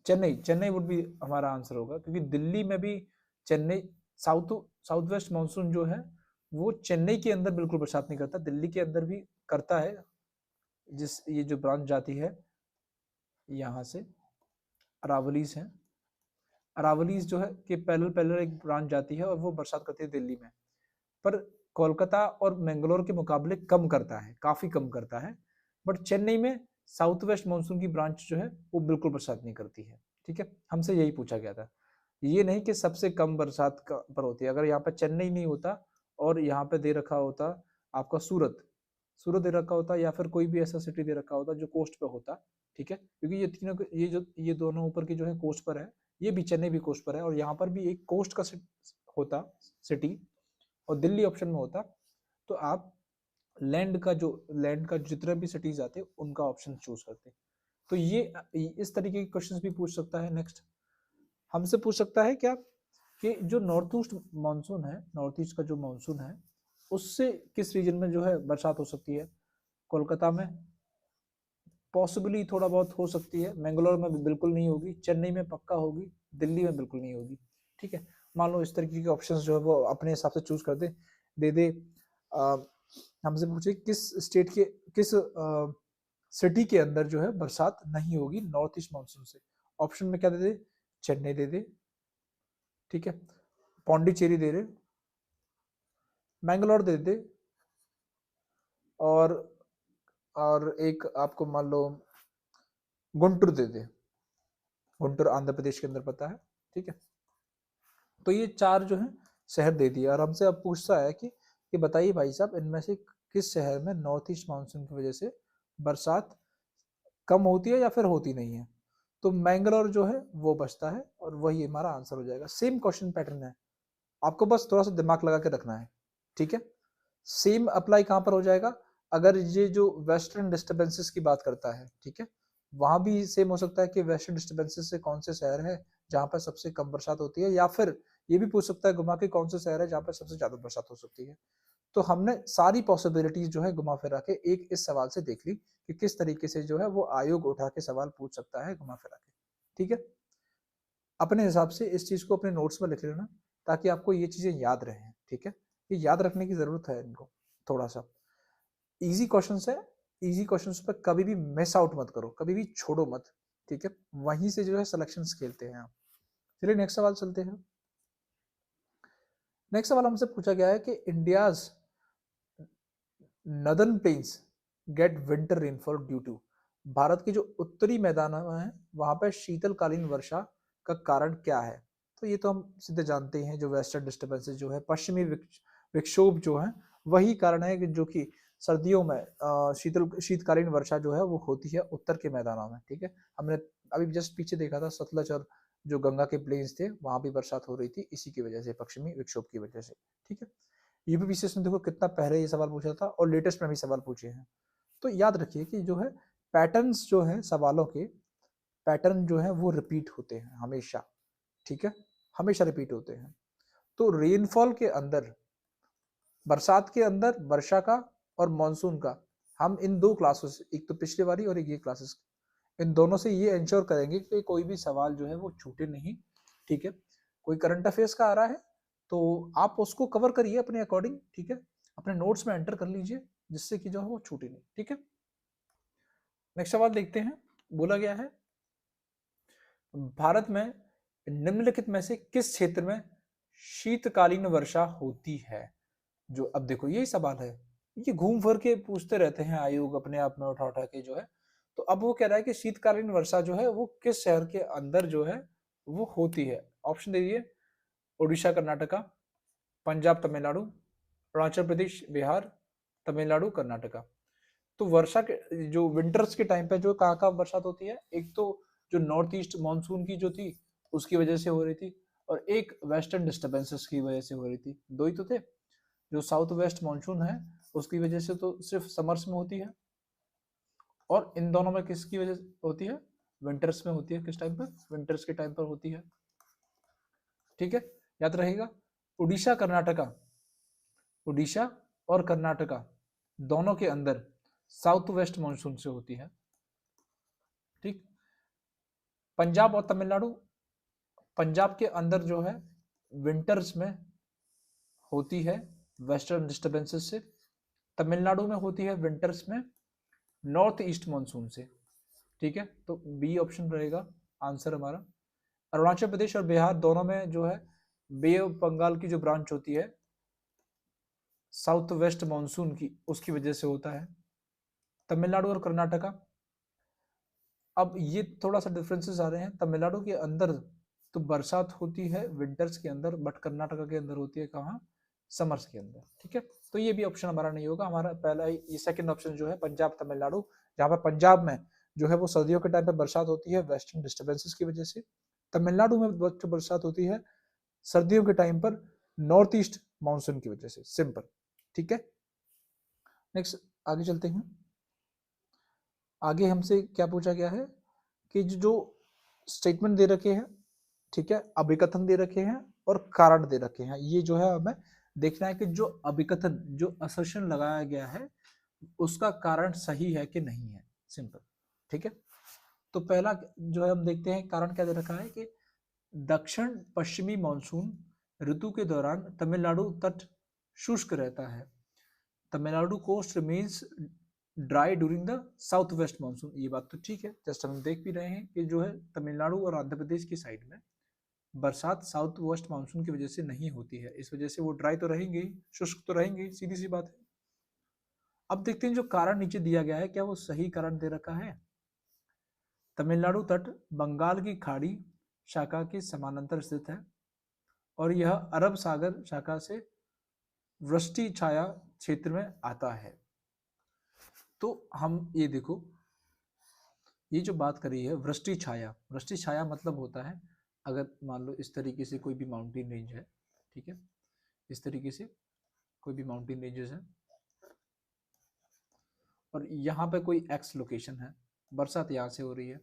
चेन्नई, चेन्नई वुड भी हमारा आंसर होगा, क्योंकि दिल्ली में भी Chennai, south south west monsoon जो है वो चेन्नई के अंदर बिल्कुल बरसात नहीं करता, दिल्ली के अंदर भी करता है, जिस ये जो ब्रांच जाती है यहाँ से, अरावलीज है, अरावलीज जो है कि पैरेलल पैरेलल एक ब्रांच जाती है और वो बरसात करती है दिल्ली में, पर कोलकाता और मैंगलोर के मुकाबले कम करता है, काफी कम करता है। बट चेन्नई में साउथ वेस्ट मानसून की ब्रांच जो है वो बिल्कुल बरसात नहीं करती है, ठीक है। हमसे यही पूछा गया था, ये नहीं कि सबसे कम बरसात पर होती है। अगर यहाँ पे चेन्नई नहीं होता और यहाँ पे दे रखा होता आपका सूरत, सूरत दे रखा होता, या फिर कोई भी ऐसा सिटी दे रखा होता जो कोस्ट पे होता, ठीक है, क्योंकि ये तीनों, ये दोनों ऊपर की जो है कोस्ट पर है, ये भी चेन्नई भी कोस्ट पर है, और यहाँ पर भी एक कोस्ट का होता सिटी, और दिल्ली ऑप्शन में होता, तो आप लैंड का जितने भी सिटीज आते उनका ऑप्शन चूज करते। तो ये इस तरीके के क्वेश्चंस भी पूछ सकता है। नेक्स्ट हमसे पूछ सकता है क्या, कि जो नॉर्थ ईस्ट मानसून है, नॉर्थ ईस्ट का जो मानसून है, उससे किस रीजन में जो है बरसात हो सकती है। कोलकाता में पॉसिबली थोड़ा बहुत हो सकती है, मैंगलोर में बिल्कुल नहीं होगी, चेन्नई में पक्का होगी, दिल्ली में बिल्कुल नहीं होगी, ठीक है। मान लो इस तरीके के ऑप्शंस जो है वो अपने हिसाब से चूज कर दे हमसे पूछे किस स्टेट के, किस सिटी के अंदर जो है बरसात नहीं होगी नॉर्थ ईस्ट मानसून से। ऑप्शन में क्या दे दे, चेन्नई दे दे, ठीक है, पौंडीचेरी दे दे, मैंगलोर दे दे, और एक आपको मान लो गुंटूर दे दे, गुंटूर आंध्र प्रदेश के अंदर पता है, ठीक है। तो ये चार जो है शहर दे दिए, और हमसे अब पूछता है कि बताइए भाई साहब, इनमें से किस शहर में नॉर्थ ईस्ट मानसून की वजह से बरसात कम होती है या फिर होती नहीं है। तो मैंगलोर जो है वो बचता है, और वही हमारा आंसर हो जाएगा। सेम क्वेश्चन पैटर्न है, आपको बस थोड़ा सा दिमाग लगा के रखना है, ठीक है। सेम अप्लाई कहां पर हो जाएगा, अगर ये जो वेस्टर्न डिस्टर्बेंसेस की बात करता है, ठीक है, वहां भी सेम हो सकता है कि वेस्टर्न डिस्टर्बेंसेस से कौन से शहर है जहां पर सबसे कम बरसात होती है, या फिर ये भी पूछ सकता है घुमा के कौन से शहर है जहां पर सबसे ज्यादा बरसात हो सकती है। तो हमने सारी पॉसिबिलिटीज जो है घुमा फिरा के एक इस सवाल से देख ली कि किस तरीके से जो है वो आयोग उठा के सवाल पूछ सकता है घुमा फिरा के, ठीक है। अपने हिसाब से इस चीज को अपने नोट्स में लिख लेना, ताकि आपको ये चीजें याद रहें, ठीक है। ये याद रखने की जरूरत है इनको थोड़ा सा। इजी क्वेश्चंस है, इजी क्वेश्चंस पर कभी भी मिस आउट मत करो, कभी भी छोड़ो मत, ठीक है। वहीं से जो है सिलेक्शंस खेलते हैं आप। चलिए नेक्स्ट सवाल चलते हैं। नेक्स्ट सवाल हमसे पूछा गया है कि India's northern plains get winter rainfall due to, Bharat के जो उत्तरी मैदानों हैं वहां पर शीतलकालीन वर्षा का कारण क्या है। तो ये तो हम सीधे जानते हैं, जो वेस्टर्न डिस्टर्बेंसेस जो है, पश्चिमी विक्षोभ जो है, वही कारण है कि जो कि सर्दियों में शीतकालीन वर्षा जो है वो होती है उत्तर के मैदानों में, ठीक है। हमने अभी जस्ट पीछे देखा था, सतलज और जो गंगा के प्लेन्स थे वहां भी बरसात हो रही थी इसी की वजह से, पश्चिमी विक्षोभ की वजह से, ठीक है। यूपीपीसीएस ने देखो कितना पहले ये सवाल पूछा था, और लेटेस्ट में भी सवाल पूछे हैं। तो याद रखिए कि जो है पैटर्न्स जो है सवालों के, पैटर्न जो है वो रिपीट होते हैं हमेशा, ठीक है, हमेशा रिपीट होते हैं। तो रेनफॉल के अंदर, बरसात के अंदर वर्षा का और मानसून का, हम इन दो क्लासेस, एक तो पिछले वाली और एक ये क्लासेस, इन दोनों से ये इंश्योर करेंगे कि कोई भी सवाल जो है वो छूटे नहीं, ठीक है। कोई करंट अफेयर्स का आ रहा है तो आप उसको कवर करिए अपने अकॉर्डिंग, ठीक है, अपने नोट्स में एंटर कर लीजिए, जिससे कि जो है वो छूटे नहीं, ठीक है। नेक्स्ट सवाल देखते हैं। बोला गया है भारत में निम्नलिखित में से किस क्षेत्र में शीतकालीन वर्षा होती है। जो अब देखो यही सवाल है, ये घूम फिर के पूछते रहते हैं आयोग अपने आप में उठा उठा के जो है। तो अब वो कह रहा है कि शीतकालीन वर्षा जो है वो किस शहर के अंदर जो है वो होती है। ऑप्शन दे दिए, उड़ीसा कर्नाटका, पंजाब तमिलनाडु, अरुणाचल प्रदेश बिहार, तमिलनाडु कर्नाटका। तो वर्षा के जो विंटर्स के टाइम पे जो कहाँ कहाँ बरसात होती है, एक तो जो नॉर्थ ईस्ट मानसून की जो थी उसकी वजह से हो रही थी, और एक वेस्टर्न डिस्टर्बेंसेस की वजह से हो रही थी। दो ही तो थे। जो साउथ वेस्ट मानसून है उसकी वजह से तो सिर्फ समर्स में होती है, और इन दोनों में किसकी वजह से होती है, विंटर्स में होती है। किस टाइम पर, विंटर्स के टाइम पर होती है। ठीक है, याद रहेगा। उड़ीसा कर्नाटका, उड़ीसा और कर्नाटका दोनों के अंदर साउथ वेस्ट मानसून से होती है। ठीक। पंजाब और तमिलनाडु, पंजाब के अंदर जो है विंटर्स में होती है वेस्टर्न डिस्टर्बेंसेस से, तमिलनाडु में होती है विंटर्स में नॉर्थ ईस्ट मानसून से। ठीक है, तो बी ऑप्शन रहेगा आंसर हमारा। अरुणाचल प्रदेश और बिहार दोनों में जो है बे ऑफ बंगाल की जो ब्रांच होती है साउथ वेस्ट मानसून की, उसकी वजह से होता है। तमिलनाडु और कर्नाटका, अब ये थोड़ा सा डिफरेंसेस आ रहे हैं। तमिलनाडु के अंदर तो बरसात होती है विंटर्स के अंदर, बट कर्नाटका के अंदर होती है कहाँ, समर्स के अंदर। ठीक है, तो ये भी ऑप्शन हमारा नहीं होगा। हमारा पहला ही ये सेकंड ऑप्शन जो है पंजाब तमिलनाडु, जहाँ पर पंजाब में जो है वो सर्दियों के टाइम पे बरसात होती है वेस्टर्न डिस्टर्बेंसेस की वजह से, तमिलनाडु में बरसात होती है सर्दियों के टाइम पर नॉर्थ ईस्ट मानसून की वजह से। सिंपल। ठीक है, नेक्स्ट आगे चलते हैं। आगे हमसे क्या पूछा गया है कि जो स्टेटमेंट दे रखे हैं, ठीक है, अभिकथन दे रखे हैं और कारण दे रखे हैं। ये जो है हमें देखना है कि जो अभिकथन, जो असर्शन लगाया गया है उसका कारण सही है कि नहीं है। सिंपल। ठीक है, तो पहला जो है हम देखते हैं कारण क्या दे रखा है कि दक्षिण पश्चिमी मानसून ऋतु के दौरान तमिलनाडु तट शुष्क रहता है। Tamil Nadu coast remains dry during the south west monsoon. ये बात तो ठीक है, जस्ट हम देख भी रहे हैं कि जो है तमिलनाडु और आंध्र प्रदेश की साइड में बरसात साउथ वेस्ट मानसून की वजह से नहीं होती है, इस वजह से वो ड्राई तो रहेंगे, शुष्क तो रहेंगे, सीधी सी बात है। अब देखते हैं जो कारण नीचे दिया गया है क्या वो सही कारण दे रखा है। तमिलनाडु तट बंगाल की खाड़ी शाखा के समानांतर स्थित है और यह अरब सागर शाखा से वृष्टि छाया क्षेत्र में आता है। तो हम ये देखो, ये जो बात करी है वृष्टि छाया, वृष्टि छाया मतलब होता है अगर मान लो इस तरीके से कोई भी माउंटेन रेंज है, ठीक है, इस तरीके से कोई भी माउंटेन रेंजेस है और यहाँ पे कोई एक्स लोकेशन है, बरसात यहाँ से हो रही है,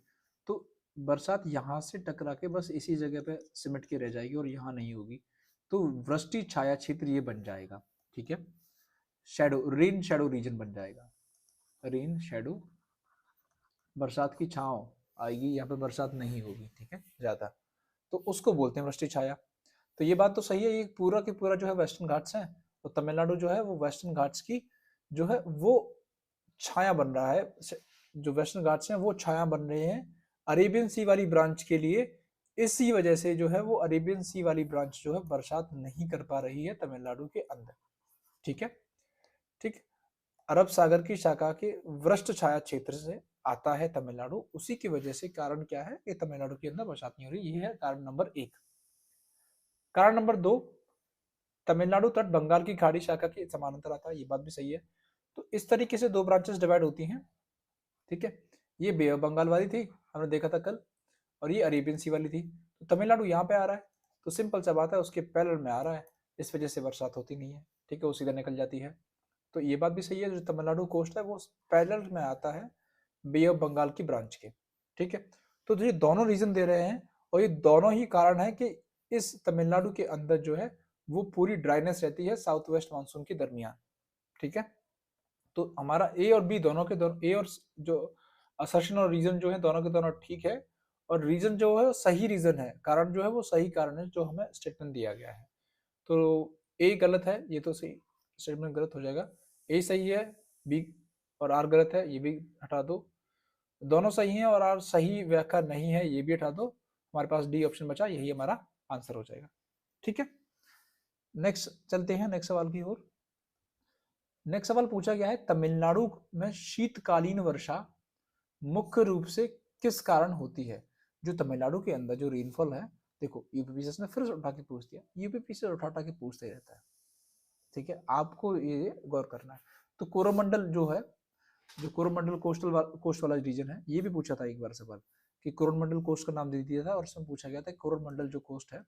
तो बरसात यहाँ से टकरा के बस इसी जगह पे सिमट के रह जाएगी और यहाँ नहीं होगी, तो वृष्टि छाया क्षेत्र ये बन जाएगा। ठीक है, शेडो, रेन शेडो रीजन बन जाएगा। रेन शेडो, बरसात की छांव आएगी, यहाँ पे बरसात नहीं होगी, ठीक है, ज्यादा, तो उसको बोलते हैं वृष्टि छाया। तो ये बात तो सही है, ये पूरा की पूरा जो है वेस्टर्न घाट्स है, तो तमिलनाडु जो है वो वेस्टर्न घाट्स की जो है वो छाया बन रहा है। जो वेस्टर्न घाट्स हैं वो छाया बन रहे हैं अरेबियन सी वाली ब्रांच के लिए, इसी वजह से जो है वो अरेबियन सी वाली ब्रांच जो है बरसात नहीं कर पा रही है तमिलनाडु के अंदर। ठीक है, ठीक, अरब सागर की शाखा के वृष्ट छाया क्षेत्र से आता है तमिलनाडु, उसी की वजह से कारण क्या है कि तमिलनाडु के अंदर बरसात नहीं हो रही। ये है कारण नंबर एक। कारण नंबर दो, तमिलनाडु तट बंगाल की खाड़ी शाखा के समानांतर आता है, ये बात भी सही है। तो इस तरीके से दो ब्रांचेस डिवाइड होती हैं। ठीक है, ये बे ऑफ बंगाल वाली थी, हमने देखा था कल, और ये अरेबियन सी वाली थी। तो तमिलनाडु यहाँ पे आ रहा है, तो सिंपल सा बात है उसके पैरेलल में आ रहा है, इस वजह से बरसात होती नहीं है। ठीक है, वो सीधा निकल जाती है। तो ये बात भी सही है, जो तमिलनाडु कोस्ट है वो पैरेलल में आता है बे ऑफ बंगाल की ब्रांच के। ठीक है, तो ये दोनों रीजन दे रहे हैं और ये दोनों ही कारण है कि इस तमिलनाडु के अंदर जो है वो पूरी ड्राइनेस रहती है साउथ वेस्ट मानसून के दरमियान। ठीक है, तो हमारा ए और बी दोनों के दोनों, ए और जो असर्शन और रीजन जो है दोनों के दोनों ठीक है, और रीजन जो है सही रीजन है, कारण जो है वो सही कारण है जो हमें स्टेटमेंट दिया गया है। तो ए गलत है, ये तो सही स्टेटमेंट गलत हो जाएगा। ए सही है, बी और आर गलत है, ये भी हटा दो। दोनों सही हैं और आर सही व्याख्या नहीं है, ये भी हटा दो, हमारे पास डी ऑप्शन बचा, यही हमारा आंसर हो जाएगा। ठीक है, नेक्स्ट चलते हैं नेक्स्ट सवाल की ओर। नेक्स्ट सवाल पूछा गया है, तमिलनाडु में शीतकालीन वर्षा मुख्य रूप से किस कारण होती है? जो तमिलनाडु के अंदर जो रेनफॉल है, देखो यूपीपीसीएस ने फिर से उठा के पूछ दिया, यूपीपीसीएस उठा के पूछते ही रहता है, ठीक है, आपको ये गौर करना है। तो कोरोमंडल जो है, जो कोरोमंडल कोस्ट वाला रीजन है, ये भी पूछा था एक बार सवाल कि कोरोमंडल कोस्ट का नाम दे दिया था और उसमें पूछा गया था कोरोमंडल जो कोस्ट है,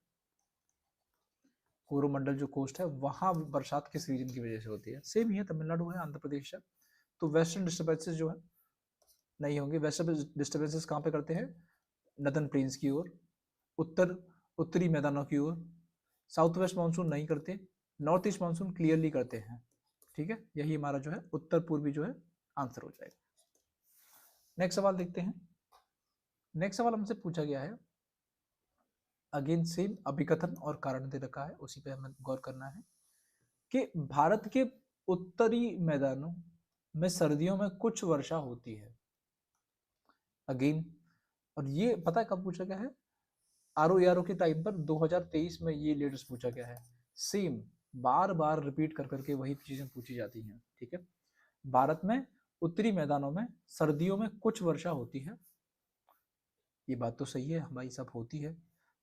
कोरोमंडल जो कोस्ट है वहां बरसात किस रीजन की वजह से होती है? सेम ही है, तमिलनाडु है, आंध्र प्रदेश है। तो वेस्टर्न डिस्टर्बेंसेस जो है नहीं होंगे, वेस्टर्न डिस्टर्बेंसेस कहाँ पे करते हैं? नदर्न प्लेन्स की ओर, उत्तरी मैदानों की ओर। साउथ वेस्ट मानसून नहीं करते, नॉर्थ ईस्ट मानसून क्लियरली करते हैं। ठीक है, यही हमारा जो है उत्तर पूर्वी जो है आंसर हो जाएगा। नेक्स्ट सवाल देखते हैं। नेक्स्ट सवाल हमसे पूछा गया है, अगेन सेम अभिकथन और कारण दे रखा है, उसी पे हमें गौर करना है कि भारत के उत्तरी मैदानों में सर्दियों में कुछ वर्षा होती है। अगेन, और ये पता है कब पूछा गया है? आरओ के टाइम पर 2023 में ये लेटेस्ट पूछा गया है। सेम बार बार रिपीट कर करके वही चीजें पूछी जाती हैं। ठीक है, भारत में उत्तरी मैदानों में सर्दियों में कुछ वर्षा होती है, ये बात तो सही है हमारी, सब होती है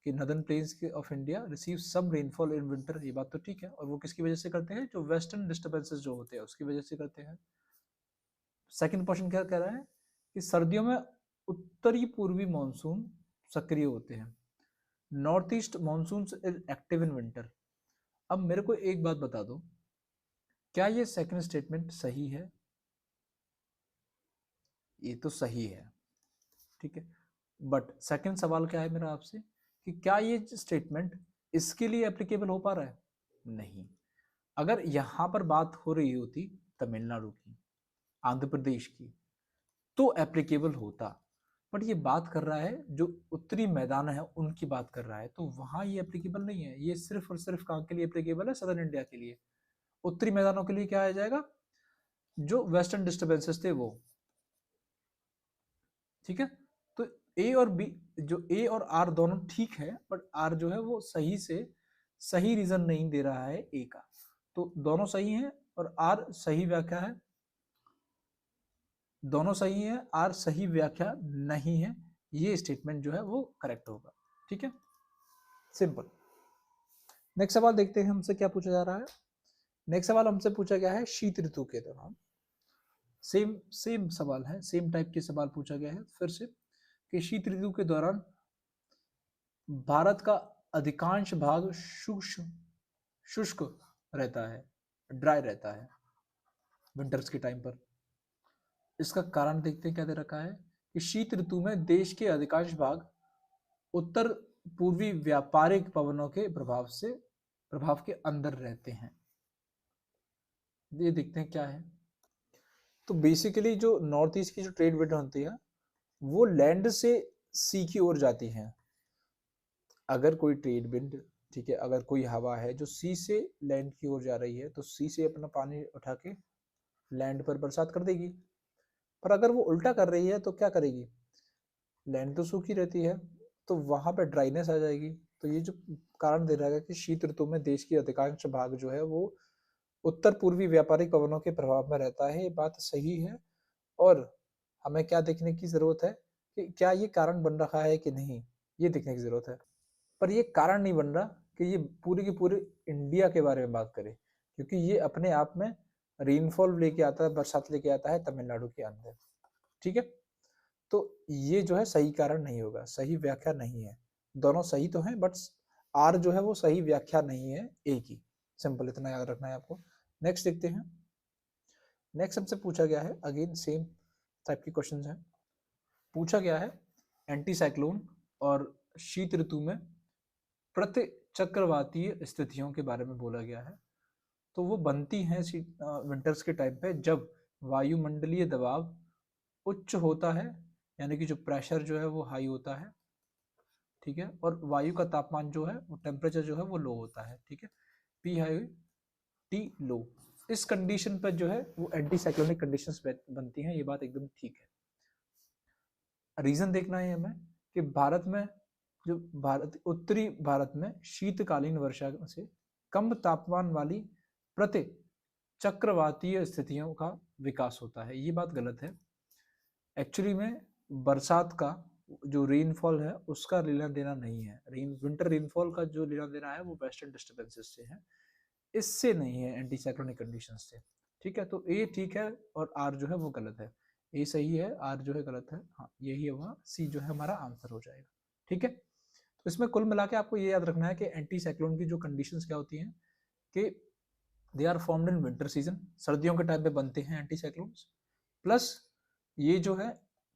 कि northern plains of India receive some rainfall in winter, ये बात तो ठीक है। और वो किसकी वजह से करते हैं? जो वेस्टर्न डिस्टर्बेंसेस जो होते हैं उसकी वजह से करते हैं। सेकंड क्वेश्चन क्या कह रहा है कि सर्दियों में उत्तरी पूर्वी मानसून सक्रिय होते हैं, north east monsoon is active in winter. अब मेरे को एक बात बता दो, क्या ये सेकंड स्टेटमेंट सही है? ये तो सही है, ठीक है, बट सेकंड सवाल क्या है मेरा आपसे कि क्या ये स्टेटमेंट इसके लिए एप्लीकेबल हो पा रहा है? नहीं। अगर यहां पर बात हो रही होती तमिलनाडु की, आंध्र प्रदेश की, तो एप्लीकेबल होता, बट ये बात कर रहा है जो उत्तरी मैदान है उनकी बात कर रहा है, तो वहां ये एप्लीकेबल नहीं है। ये सिर्फ और सिर्फ कहां के लिए एप्लीकेबल है? सदर्न इंडिया के लिए। उत्तरी मैदानों के लिए क्या आ जाएगा? जो वेस्टर्न डिस्टर्बेंसेस थे वो। ठीक है, तो ए और बी, जो ए और आर दोनों ठीक है, बट आर जो है वो सही से सही रीजन नहीं दे रहा है ए का। तो दोनों सही है और आर सही व्याख्या है, दोनों सही है, आर सही व्याख्या नहीं है, ये स्टेटमेंट जो है वो करेक्ट होगा। ठीक है, सिंपल। नेक्स्ट सवाल देखते हैं हमसे क्या पूछा जा रहा है। नेक्स्ट सवाल हमसे पूछा गया है शीत ऋतु के दौरान, सेम सेम सवाल है, सेम टाइप के सवाल पूछा गया है फिर से कि शीत ऋतु के दौरान भारत का अधिकांश भाग शुष्क शुष्क रहता है, ड्राई रहता है विंटर्स के टाइम पर। इसका कारण देखते हैं क्या दे रखा है कि शीत ऋतु में देश के अधिकांश भाग उत्तर पूर्वी व्यापारिक पवनों के प्रभाव के अंदर रहते हैं। ये देखते हैं क्या है। तो बेसिकली जो नॉर्थ ईस्ट की जो ट्रेड विंड होती है वो लैंड से सी की ओर जाती हैं। अगर कोई ट्रेड विंड, ठीक है, अगर कोई हवा है जो सी से लैंड की ओर जा रही है तो सी से अपना पानी उठा के लैंड पर बरसात कर देगी। पर अगर वो उल्टा कर रही है तो क्या करेगी? लैंड तो सूखी रहती है, तो वहां पे ड्राइनेस आ जाएगी। तो ये जो कारण दे रहा है कि शीत ऋतु में देश की अधिकांश भाग जो है वो उत्तर पूर्वी व्यापारिक पवनों के प्रभाव में रहता है, ये बात सही है। और हमें क्या देखने की जरूरत है कि क्या ये कारण बन रहा है कि नहीं, ये देखने की जरूरत है। पर ये कारण नहीं बन रहा कि ये पूरे के पूरे इंडिया के बारे में बात करें, क्योंकि ये अपने आप में रेनफॉल लेके आता है, बरसात लेके आता है तमिलनाडु के अंदर। ठीक है, तो ये जो है सही कारण नहीं होगा, सही व्याख्या नहीं है। दोनों सही तो हैं बट आर जो है वो सही व्याख्या नहीं है ए की। सिंपल, इतना याद रखना है आपको। नेक्स्ट देखते हैं। नेक्स्ट हमसे पूछा गया है, अगेन सेम टाइप के क्वेश्चंस हैं। पूछा गया है एंटी साइक्लोन और शीत ऋतु में प्रति चक्रवातीय स्थितियों के बारे में बोला गया है। तो वो बनती हैं विंटर्स के टाइम पे जब वायुमंडलीय दबाव उच्च होता है, यानी कि जो प्रेशर जो है वो हाई होता है, ठीक है, और वायु का तापमान जो है वो टेम्परेचर जो है वो लो होता है। ठीक है, पी हाई टी लो, इस कंडीशन पर जो है वो एंटी साइक्लोनिक कंडीशंस बनती हैं, ये बात एकदम ठीक है। रीजन देखना है हमें कि भारत में जो उत्तरी भारत में शीतकालीन वर्षा से कम तापमान वाली प्रति चक्रवातीय स्थितियों का विकास होता है। ये बात गलत है। एक्चुअली में बरसात का जो रेनफॉल है उसका लेना देना नहीं है। विंटर रेनफॉल का जो लेना देना है वो वेस्टर्न डिस्टर्बेंसेस से है, इससे नहीं है, एंटी साइक्लोनिक कंडीशन से। ठीक है, तो ए ठीक है और आर जो है वो गलत है। ए सही है, आर जो है गलत है। हाँ, यही है, वहाँ सी जो है हमारा आंसर हो जाएगा। ठीक है, तो इसमें कुल मिला के आपको ये याद रखना है कि एंटी साइक्लोन की जो कंडीशंस क्या होती हैं कि they are formed in winter season, सर्दियों के टाइम पे बनते हैं एंटी साइक्लोन्स, प्लस ये जो है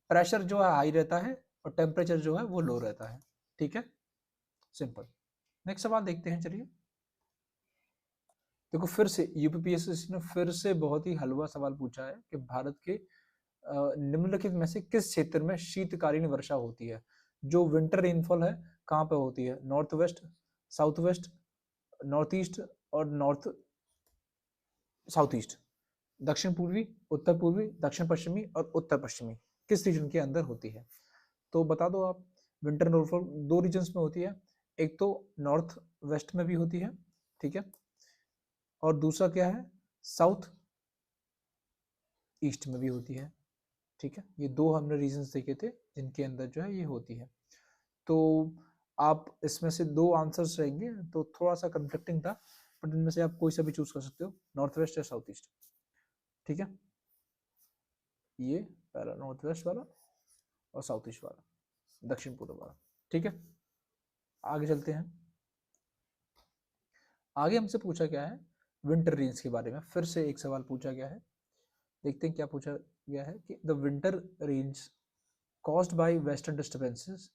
प्रेशर जो है हाई रहता है और टेम्परेचर जो है वो लो रहता है। ठीक है, सिंपल। नेक्स्ट सवाल देखते हैं, चलिए। देखो फिर से यूपीपीएससी ने फिर से बहुत ही हलवा सवाल पूछा है कि भारत के निम्नलिखित में से किस क्षेत्र में शीतकालीन वर्षा होती है। जो विंटर रेनफॉल है कहाँ पे होती है? North west, south west, north east और नॉर्थ साउथ ईस्ट, दक्षिण पूर्वी, उत्तर पूर्वी, दक्षिण पश्चिमी और उत्तर पश्चिमी, किस रीजन के अंदर होती है? तो बता दो आप। विंटर रेनफॉल दो रीजन्स में होती है, एक तो नॉर्थ वेस्ट में भी होती है, ठीक है, और दूसरा क्या है, साउथ ईस्ट में भी होती है। ठीक है, ये दो हमने रीजन्स देखे थे जिनके अंदर जो है ये होती है। तो आप इसमें से दो आंसर्स रहेंगे, तो थोड़ा सा कंफ्लिक्टिंग था, बट इनमें से आप कोई सा भी चूज कर सकते हो, नॉर्थ वेस्ट या साउथ ईस्ट। ठीक है, ये पहला नॉर्थ वेस्ट वाला और साउथ ईस्ट वाला, दक्षिण पूर्व वाला। ठीक है, आगे चलते हैं। आगे हमसे पूछा गया है विंटर रेंज के बारे में, फिर से एक सवाल पूछा गया है। देखते हैं क्या पूछा गया है कि the winter range caused by western disturbances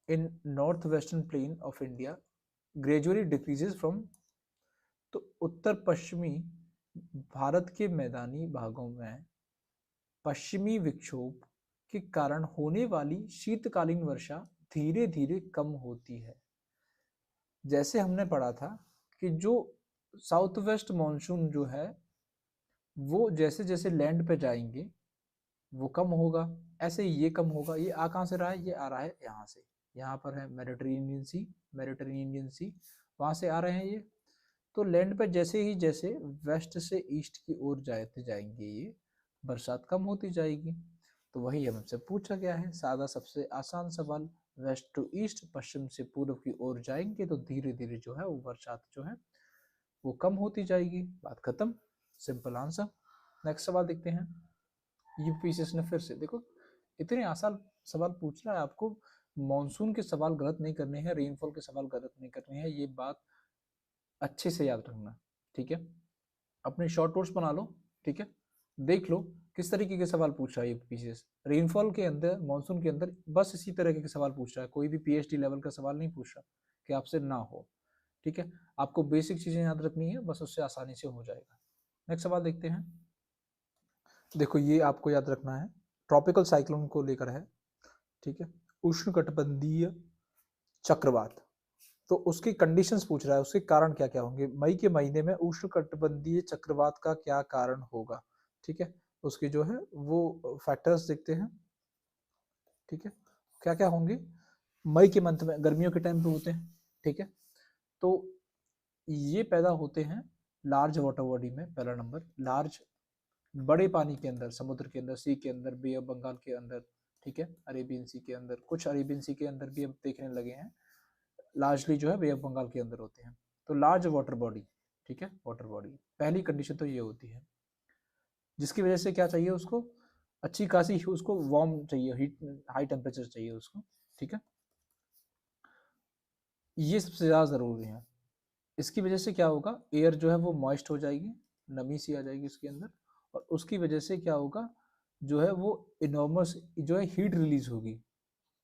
in northwestern plain of India gradually decreases from, तो उत्तर पश्चिमी भारत के मैदानी भागों में पश्चिमी विक्षोभ के कारण होने वाली शीतकालीन वर्षा धीरे धीरे कम होती है। जैसे हमने पढ़ा था कि जो साउथ वेस्ट मानसून जो है वो जैसे जैसे लैंड पे जाएंगे वो कम होगा, ऐसे ही ये कम होगा। ये आ कहाँ से रहा है? ये आ रहा है यहाँ से, यहाँ पर है मेडिटेरेनियन सी, वहाँ से आ रहे हैं ये। तो लैंड पे जैसे ही जैसे वेस्ट से ईस्ट की ओर जाते जाएंगे ये बरसात कम होती जाएगी। तो वही हमसे पूछा गया है, सादा सबसे आसान सवाल, वेस्ट टू ईस्ट, पश्चिम से पूर्व की ओर जाएंगे तो धीरे धीरे जो है वो बरसात जो है वो कम होती जाएगी। बात खत्म, सिंपल आंसर। नेक्स्ट सवाल देखते हैं। यूपीएससी ने फिर से, देखो इतने आसान सवाल पूछ रहा है आपको, मॉनसून के सवाल गलत नहीं करने हैं, रेनफॉल के सवाल गलत नहीं करने हैं, ये बात अच्छे से याद रखना। ठीक है, अपने शॉर्ट नोट्स बना लो। ठीक है, देख लो किस तरीके के सवाल पूछ रहा है यूपीएससी रेनफॉल के अंदर, मॉनसून के अंदर, बस इसी तरह के सवाल पूछ रहा है, कोई भी पीएचडी लेवल का सवाल नहीं पूछ रहा कि आपसे ना हो। ठीक है, आपको बेसिक चीजें याद रखनी है, बस उससे आसानी से हो जाएगा। नेक्स्ट सवाल देखते हैं। देखो ये आपको याद रखना है, ट्रॉपिकल साइक्लोन को लेकर है। ठीक है, उष्णकटिबंधीय चक्रवात, तो उसकी कंडीशंस पूछ रहा है, उसके कारण क्या क्या होंगे मई के महीने में उष्णकटिबंधीय चक्रवात का क्या कारण होगा। ठीक है, उसके जो है वो फैक्टर्स देखते हैं। ठीक है, क्या क्या होंगे मई के मंथ में, गर्मियों के टाइम पे होते हैं। ठीक है, तो ये पैदा होते हैं लार्ज वाटर बॉडी में। पहला नंबर, लार्ज बड़े पानी के अंदर, समुद्र के अंदर, सी के अंदर, बे ऑफ बंगाल के अंदर, ठीक है, अरेबियन सी के अंदर, कुछ अरेबियन सी के अंदर भी अब देखने लगे हैं, लार्जली जो है बे ऑफ बंगाल के अंदर होते हैं। तो लार्ज वाटर बॉडी, ठीक है, वाटर बॉडी, पहली कंडीशन तो ये होती है, जिसकी वजह से क्या चाहिए उसको, अच्छी खासी उसको वार्म चाहिए, हीट, हाई टेम्परेचर चाहिए उसको। ठीक है, ये सबसे ज़्यादा ज़रूरी है। इसकी वजह से क्या होगा, एयर जो है वो मॉइस्ट हो जाएगी, नमी सी आ जाएगी उसके अंदर, और उसकी वजह से क्या होगा, जो है वो इनॉर्मस जो है हीट रिलीज होगी।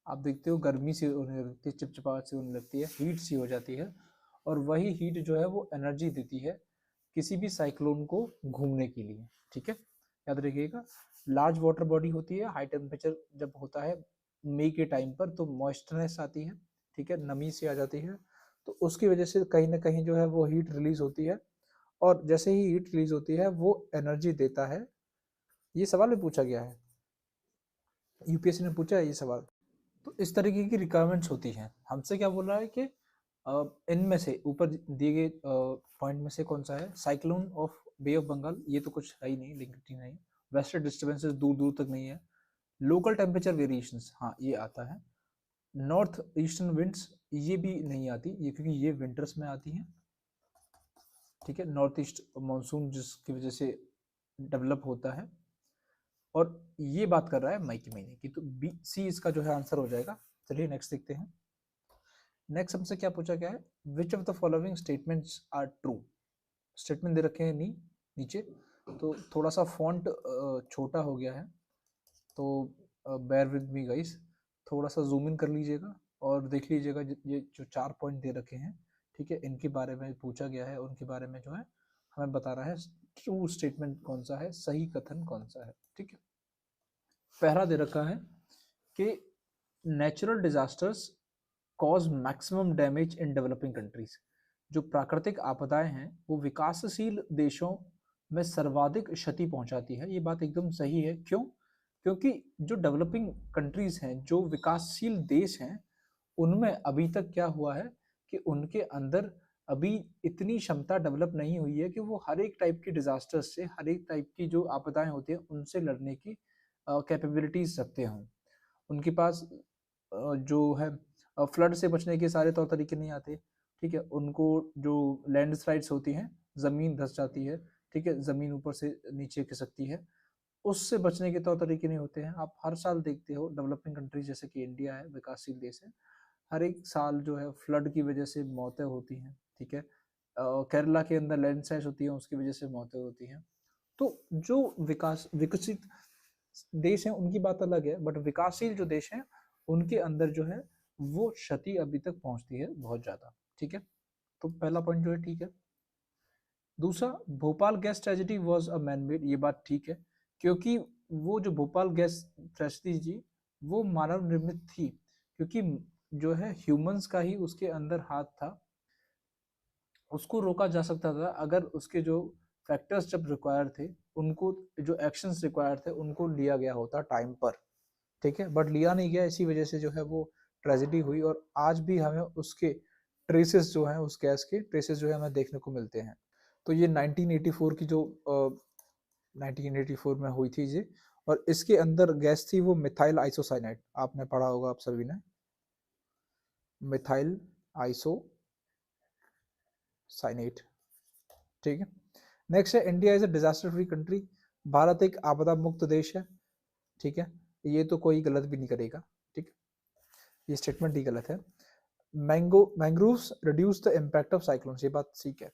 आप देखते हो गर्मी से होने लगती है, चिपचिपाहट से होने लगती है, हीट सी हो जाती है, और वही हीट जो है वो एनर्जी देती है किसी भी साइक्लोन को घूमने के लिए। ठीक है, याद रखिएगा, लार्ज वाटर बॉडी होती है, हाई टेम्परेचर जब होता है मई के टाइम पर तो मॉइस्चरनेस आती है, ठीक है, नमी से आ जाती है, तो उसकी वजह से कहीं ना कहीं जो है वो हीट रिलीज होती है, और जैसे ही हीट रिलीज होती है वो एनर्जी देता है। ये सवाल में पूछा गया है। यूपीएससी ने पूछा है ये सवाल। तो इस तरीके की रिक्वायरमेंट्स होती हैं। हमसे क्या बोल रहा है कि इनमें से ऊपर दिए गए पॉइंट में से कौन सा है? Cyclone of bay of Bengal, ये तो कुछ है ही नहीं, लिंक्ड नहीं है। वेस्टर्न डिस्टर्बेंसेस दूर दूर तक नहीं है। लोकल टेम्परेचर वेरिएशंस, हाँ ये आता है। नॉर्थ ईस्टर्न विंड्स, ये भी नहीं आती ये, क्योंकि ये विंटर्स में आती हैं, ठीक है। नॉर्थ ईस्ट मानसून जिसकी वजह से डेवलप होता है, और ये बात कर रहा है मई के महीने की, तो बी सी इसका जो है आंसर हो जाएगा। चलिए नेक्स्ट देखते हैं। नेक्स्ट हमसे क्या पूछा गया है? Which of the following statements are true? Statement दे रखे हैं नीचे, तो थोड़ा सा फॉन्ट छोटा हो गया है, तो बेयर विद मी गाइस, थोड़ा सा जूम इन कर लीजिएगा और देख लीजिएगा ये जो 4 पॉइंट दे रखे हैं, ठीक है, इनके बारे में पूछा गया है, उनके बारे में जो है हमें बता रहा है ट्रू स्टेटमेंट कौन सा है, सही कथन कौन सा है, ठीक है। पहला दे रखा है कि natural disasters cause maximum damage in developing countries. जो प्राकृतिक आपदाएं हैं वो विकासशील देशों में सर्वाधिक क्षति पहुंचाती है। ये बात एकदम सही है। क्यों? क्योंकि जो डेवलपिंग कंट्रीज हैं, जो विकासशील देश हैं, उनमें अभी तक क्या हुआ है कि उनके अंदर अभी इतनी क्षमता डेवलप नहीं हुई है कि वो हर एक टाइप की डिजास्टर्स से, हर एक टाइप की जो आपदाएं होती हैं उनसे लड़ने की कैपेबिलिटीज रखते हों। उनके पास जो है फ्लड से बचने के सारे तौर तरीके नहीं आते, ठीक है। उनको जो लैंडस्लाइड्स होती हैं, जमीन धंस जाती है, ठीक है, जमीन ऊपर से नीचे खिसकती है, उससे बचने के तौर तरीके नहीं होते हैं। आप हर साल देखते हो डेवलपिंग कंट्रीज जैसे कि इंडिया है, विकासशील देश है, हर एक साल जो है फ्लड की वजह से मौतें होती हैं, ठीक है। केरला के अंदर लैंडस्लाइड्स होती हैं, उसकी वजह से मौतें होती हैं। तो जो विकसित देश हैं उनकी बात अलग है, बट विकासशील जो देश हैं उनके अंदर जो है वो क्षति अभी तक पहुंचती है बहुत ज्यादा, ठीक है। तो पहला पॉइंट जो है ठीक है। दूसरा, Bhopal gas tragedy was a man made, ये बात ठीक है, क्योंकि वो जो भोपाल गैस ट्रेजेडी जी, वो मानव निर्मित थी, क्योंकि जो है ह्यूमंस का ही उसके अंदर हाथ था। उसको रोका जा सकता था अगर उसके जो फैक्टर्स जब रिक्वायर थे, उनको जो एक्शंस रिक्वायर थे उनको लिया गया होता टाइम पर, ठीक है। बट लिया नहीं गया, इसी वजह से जो है वो ट्रेजेडी हुई, और आज भी हमें उसके ट्रेसेस जो हैं, उस गैस के ट्रेसेस जो है हमें देखने को मिलते हैं। तो ये 1984 की जो 1984 में हुई थी ये, और इसके अंदर गैस थी वो मिथाइल आइसोसाइनाइड, आपने पढ़ा होगा आप सभी ने, मिथाइल आइसोसाइनेट, ठीक है। नेक्स्ट है, India is a disaster free country, Bharat एक आपदा मुक्त देश है, ठीक है। ये तो कोई गलत भी नहीं करेगा, ठीक है, ये स्टेटमेंट ही गलत है। Mangroves reduce the impact of cyclones, ये बात ठीक है।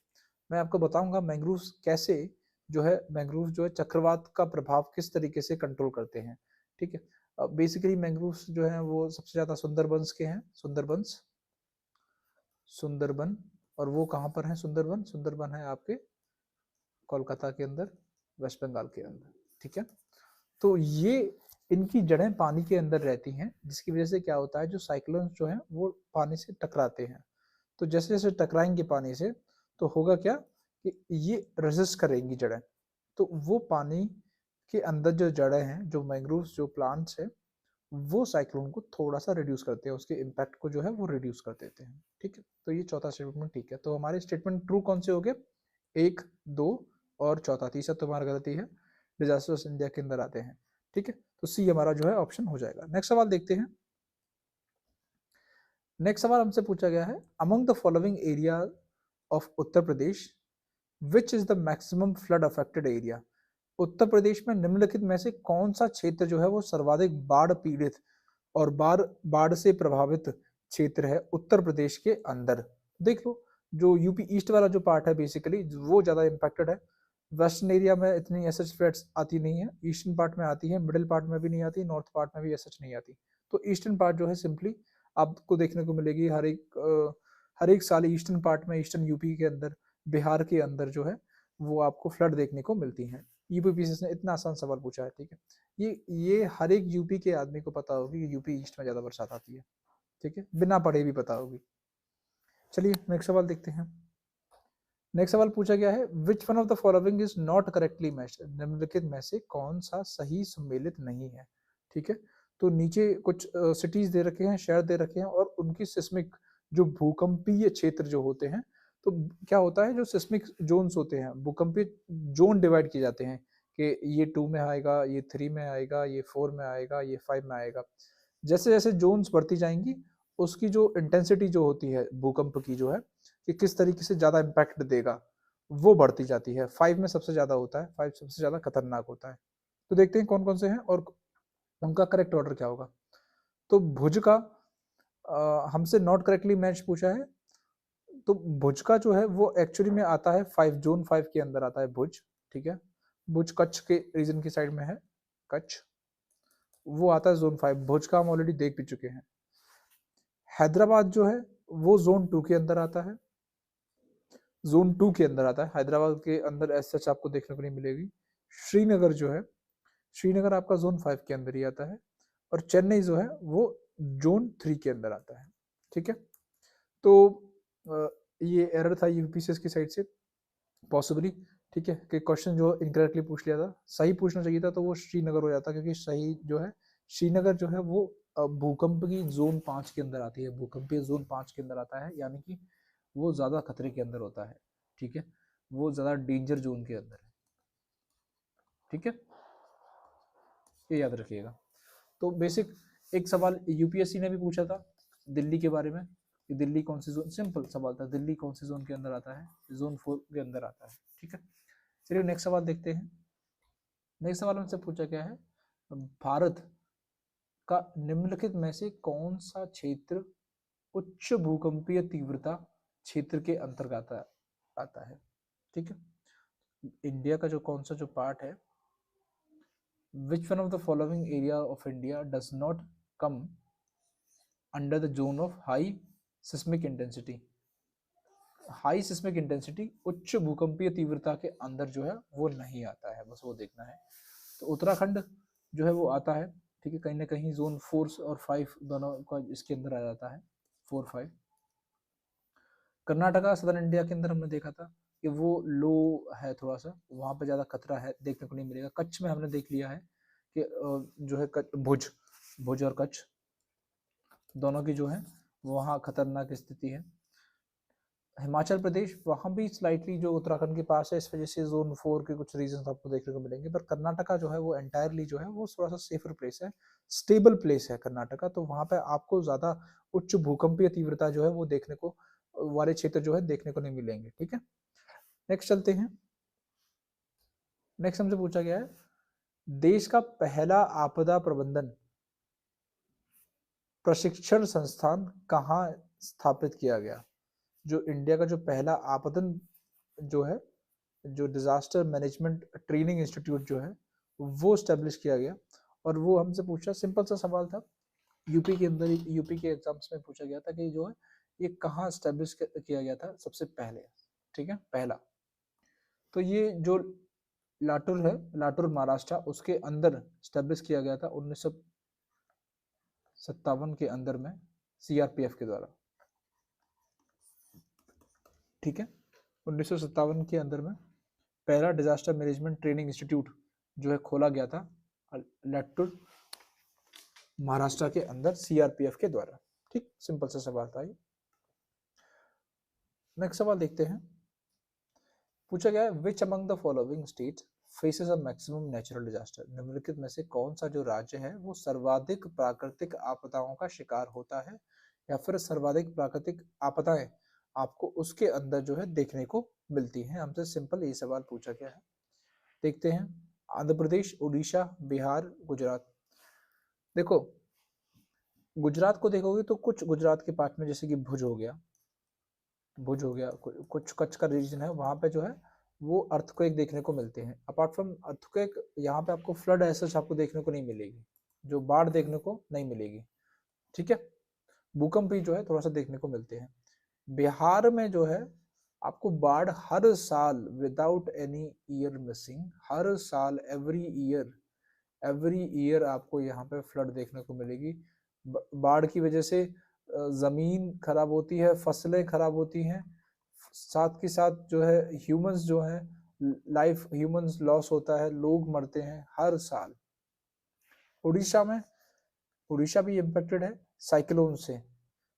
मैं आपको बताऊंगा मैंग्रोव्स कैसे जो है, मैंग्रोव्स जो है चक्रवात का प्रभाव किस तरीके से कंट्रोल करते हैं, ठीक है। बेसिकली मैंग्रोव्स जो है वो सबसे ज्यादा सुंदरबंस के हैं, सुंदरबन, और वो कहाँ पर है? सुंदरबन है आपके कोलकाता के अंदर, वेस्ट बंगाल के अंदर, ठीक है। तो ये इनकी जड़ें पानी के अंदर रहती हैं, जिसकी वजह से क्या होता है, जो साइक्लोन जो हैं वो पानी से टकराते हैं। तो जैसे जैसे टकराएंगे पानी से, तो होगा क्या कि ये रेजिस्ट करेंगी जड़ें, तो वो पानी के अंदर जो जड़ें हैं, जो मैंग्रोव्स जो प्लांट्स है, वो साइक्लोन को थोड़ा सा रिड्यूस करते हैं, उसके इम्पैक्ट को जो है वो रिड्यूस कर देते हैं, ठीक है। तो ये चौथा स्टेटमेंट ठीक है। तो हमारे स्टेटमेंट ट्रू कौन से हो गए? 1, 2 और चौथा, तीसरा तुम्हारा गलती है, डिजास्टर्स इंडिया के अंदर आते हैं, ठीक है। तो सी हमारा जो है ऑप्शन हो जाएगा। नेक्स्ट सवाल देखते हैं। नेक्स्ट सवाल हमसे पूछा गया है, among the following area of Uttar Pradesh which is the maximum flood affected area. Uttar Pradesh में निम्नलिखित में से कौन सा क्षेत्र जो है वो सर्वाधिक बाढ़ पीड़ित और बाढ़ से प्रभावित क्षेत्र है उत्तर प्रदेश के अंदर? देख लो, जो यूपी ईस्ट वाला जो पार्ट है बेसिकली वो ज्यादा इम्पैक्टेड है। वेस्टर्न एरिया में इतनी एसएच फ्लड्स आती नहीं है, ईस्टर्न पार्ट में आती है, मिडिल पार्ट में भी नहीं आती, नॉर्थ पार्ट में भी एसएच नहीं आती। तो ईस्टर्न पार्ट जो है सिंपली आपको देखने को मिलेगी हर एक साल ईस्टर्न पार्ट में, ईस्टर्न यूपी के अंदर, बिहार के अंदर जो है वो आपको फ्लड देखने को मिलती है। यूपीपीसीएस ने इतना आसान सवाल पूछा है, ठीक है। ये हर एक यूपी के आदमी को पता होगी कि यूपी ईस्ट में ज्यादा बरसात आती है, ठीक है, बिना पढ़े भी पता होगी। चलिए नेक्स्ट सवाल देखते हैं। नेक्स्ट सवाल पूछा गया है, which one of the following is not correctly matched, निम्नलिखित में से कौन सा सही सम्मिलित नहीं है, ठीक है। तो नीचे कुछ सिटीज दे रखे हैं, शहर दे रखे हैं, और उनकी सिस्मिक जो भूकंपीय क्षेत्र जो होते हैं, तो क्या होता है, जो सिस्मिक जोन्स होते हैं, भूकंपीय जोन डिवाइड किए जाते हैं कि ये 2 में आएगा, ये 3 में आएगा, ये 4 में आएगा, ये 5 में आएगा। जैसे जैसे जोन्स बढ़ती जाएंगी, उसकी जो इंटेंसिटी जो होती है भूकंप की जो है, कि किस तरीके से ज़्यादा इम्पैक्ट देगा, वो बढ़ती जाती है। 5 में सबसे ज़्यादा होता है, 5 सबसे ज़्यादा खतरनाक होता है। तो देखते हैं कौन कौन से हैं और उनका करेक्ट ऑर्डर क्या होगा। तो भुज का हमसे नॉट करेक्टली मैच पूछा है, तो भुज का जो है वो एक्चुअली में आता है 5, जोन 5 के अंदर आता है भुज, ठीक है। भुज कच्छ के रीजन की साइड में है, कच्छ, वो आता है जोन 5। भुज का हम ऑलरेडी देख भी चुके हैं। हैदराबाद जो है वो जोन 2 के अंदर आता है, जोन 2 के अंदर आता है। हैदराबाद के अंदर ऐसा सच आपको देखने को नहीं मिलेगी। श्रीनगर जो है, श्रीनगर आपका जोन 5 के अंदर ही आता है, और चेन्नई जो है वो जोन 3 के अंदर आता है, ठीक है। तो ये एरर था यूपीसीएस की साइड से पॉसिबली, ठीक है, कि क्वेश्चन जो इनकरेक्टली पूछ लिया था। सही पूछना चाहिए था तो वो श्रीनगर हो जाता, क्योंकि सही जो है श्रीनगर जो है वो भूकंप की जोन 5 के अंदर आती है, भूकंपीय जोन 5 के अंदर आता है, यानी कि वो ज़्यादा खतरे के अंदर होता है, ठीक है, वो ज़्यादा डेंजर जोन के अंदर है, ठीक है, ये याद रखिएगा। तो बेसिक एक सवाल यूपीएससी ने भी पूछा था दिल्ली के बारे में, कि दिल्ली कौन सी जोन, सिंपल सवाल था, दिल्ली कौन सी जोन के अंदर आता है, जोन 4 के अंदर आता है, ठीक है। चलिए नेक्स्ट सवाल देखते हैं। नेक्स्ट सवाल हमसे पूछा गया है, भारत का निम्नलिखित में से कौन सा क्षेत्र उच्च भूकंपीय तीव्रता क्षेत्र के अंतर्गत आता है, ठीक है। इंडिया का जो कौन सा जो पार्ट है, which one of the following area of India does not come under the zone of high seismic intensity? High seismic intensity, उच्च भूकंपीय तीव्रता के अंदर जो है वो नहीं आता है, बस वो देखना है। तो उत्तराखंड जो है वो आता है, ठीक है, कहीं ना कहीं जोन 4 और 5 दोनों का इसके अंदर आ जाता है, 4, 5। कर्नाटका सदर्न इंडिया के अंदर हमने देखा था कि वो लो है, थोड़ा सा वहाँ पे ज़्यादा खतरा है, देखने को नहीं मिलेगा। कच्छ में हमने देख लिया है कि जो है भुज, भुज और कच्छ दोनों की जो है वहाँ खतरनाक स्थिति है। हिमाचल प्रदेश, वहाँ भी स्लाइटली जो उत्तराखंड के पास है, इस वजह से जोन 4 के कुछ रीजन आपको देखने को मिलेंगे। पर कर्नाटका जो है वो एंटायरली जो है वो थोड़ा सा सेफर प्लेस है, स्टेबल प्लेस है कर्नाटका, तो वहाँ पे आपको ज़्यादा उच्च भूकंपीय तीव्रता जो है वो देखने को वाले क्षेत्र जो है देखने को नहीं मिलेंगे, ठीक है। नेक्स्ट चलते हैं। नेक्स्ट हमसे पूछा गया है, देश का पहला आपदा प्रबंधन प्रशिक्षण संस्थान कहाँ स्थापित किया गया? जो इंडिया का जो पहला आपदन जो है, जो डिजास्टर मैनेजमेंट ट्रेनिंग इंस्टीट्यूट जो है वो स्टेब्लिश किया गया, और वो हमसे पूछा, सिंपल सा सवाल था, यूपी के अंदर, यूपी के एग्जाम्स में पूछा गया था कि जो है ये कहाँ स्टेब्लिश किया गया था सबसे पहले, ठीक है, पहला। तो ये जो लातूर है, लातूर महाराष्ट्र, उसके अंदर स्टेब्लिश किया गया था 1957 के अंदर में सीआरपीएफ के द्वारा, ठीक है। 1957 के अंदर में पहला डिजास्टर मैनेजमेंट ट्रेनिंग इंस्टीट्यूट जो है खोला गया था लातूर महाराष्ट्र के अंदर सीआरपीएफ के द्वारा, ठीक, सिंपल सा सवाल था ये। नेक्स्ट सवाल देखते हैं। पूछा गया है, which among the following states faces a maximum natural disaster? निम्नलिखित में से कौन सा जो राज्य है वो सर्वाधिक प्राकृतिक आपदाओं का शिकार होता है, या फिर सर्वाधिक प्राकृतिक आपदाएं आपको उसके अंदर जो है देखने को मिलती हैं? हमसे सिंपल ये सवाल पूछा गया है। देखते हैं, आंध्र प्रदेश, उड़ीसा, बिहार, गुजरात। देखो, गुजरात को देखोगे तो कुछ गुजरात के पार्ट में, जैसे कि भुज हो गया, भुज हो गया, कुछ कच्छ का रीजन है, वहां पे जो है वो अर्थक्वेक देखने को मिलते हैं। अपार्ट फ्रॉम अर्थक्वेक, यहाँ पे आपको फ्लड ऐसा आपको देखने को नहीं मिलेगी, जो बाढ़ देखने को नहीं मिलेगी, ठीक है। भूकंप भी जो है थोड़ा सा देखने को मिलते हैं। बिहार में जो है आपको बाढ़ हर साल विदाउट एनी ईयर मिसिंग, हर साल एवरी ईयर आपको यहाँ पे फ्लड देखने को मिलेगी। बाढ़ की वजह से जमीन खराब होती है, फसलें खराब होती हैं, साथ के साथ जो है ह्यूमंस जो है लाइफ, ह्यूमंस लॉस होता है, लोग मरते हैं हर साल। उड़ीसा में उड़ीसा भी इम्पेक्टेड है साइक्लोन से।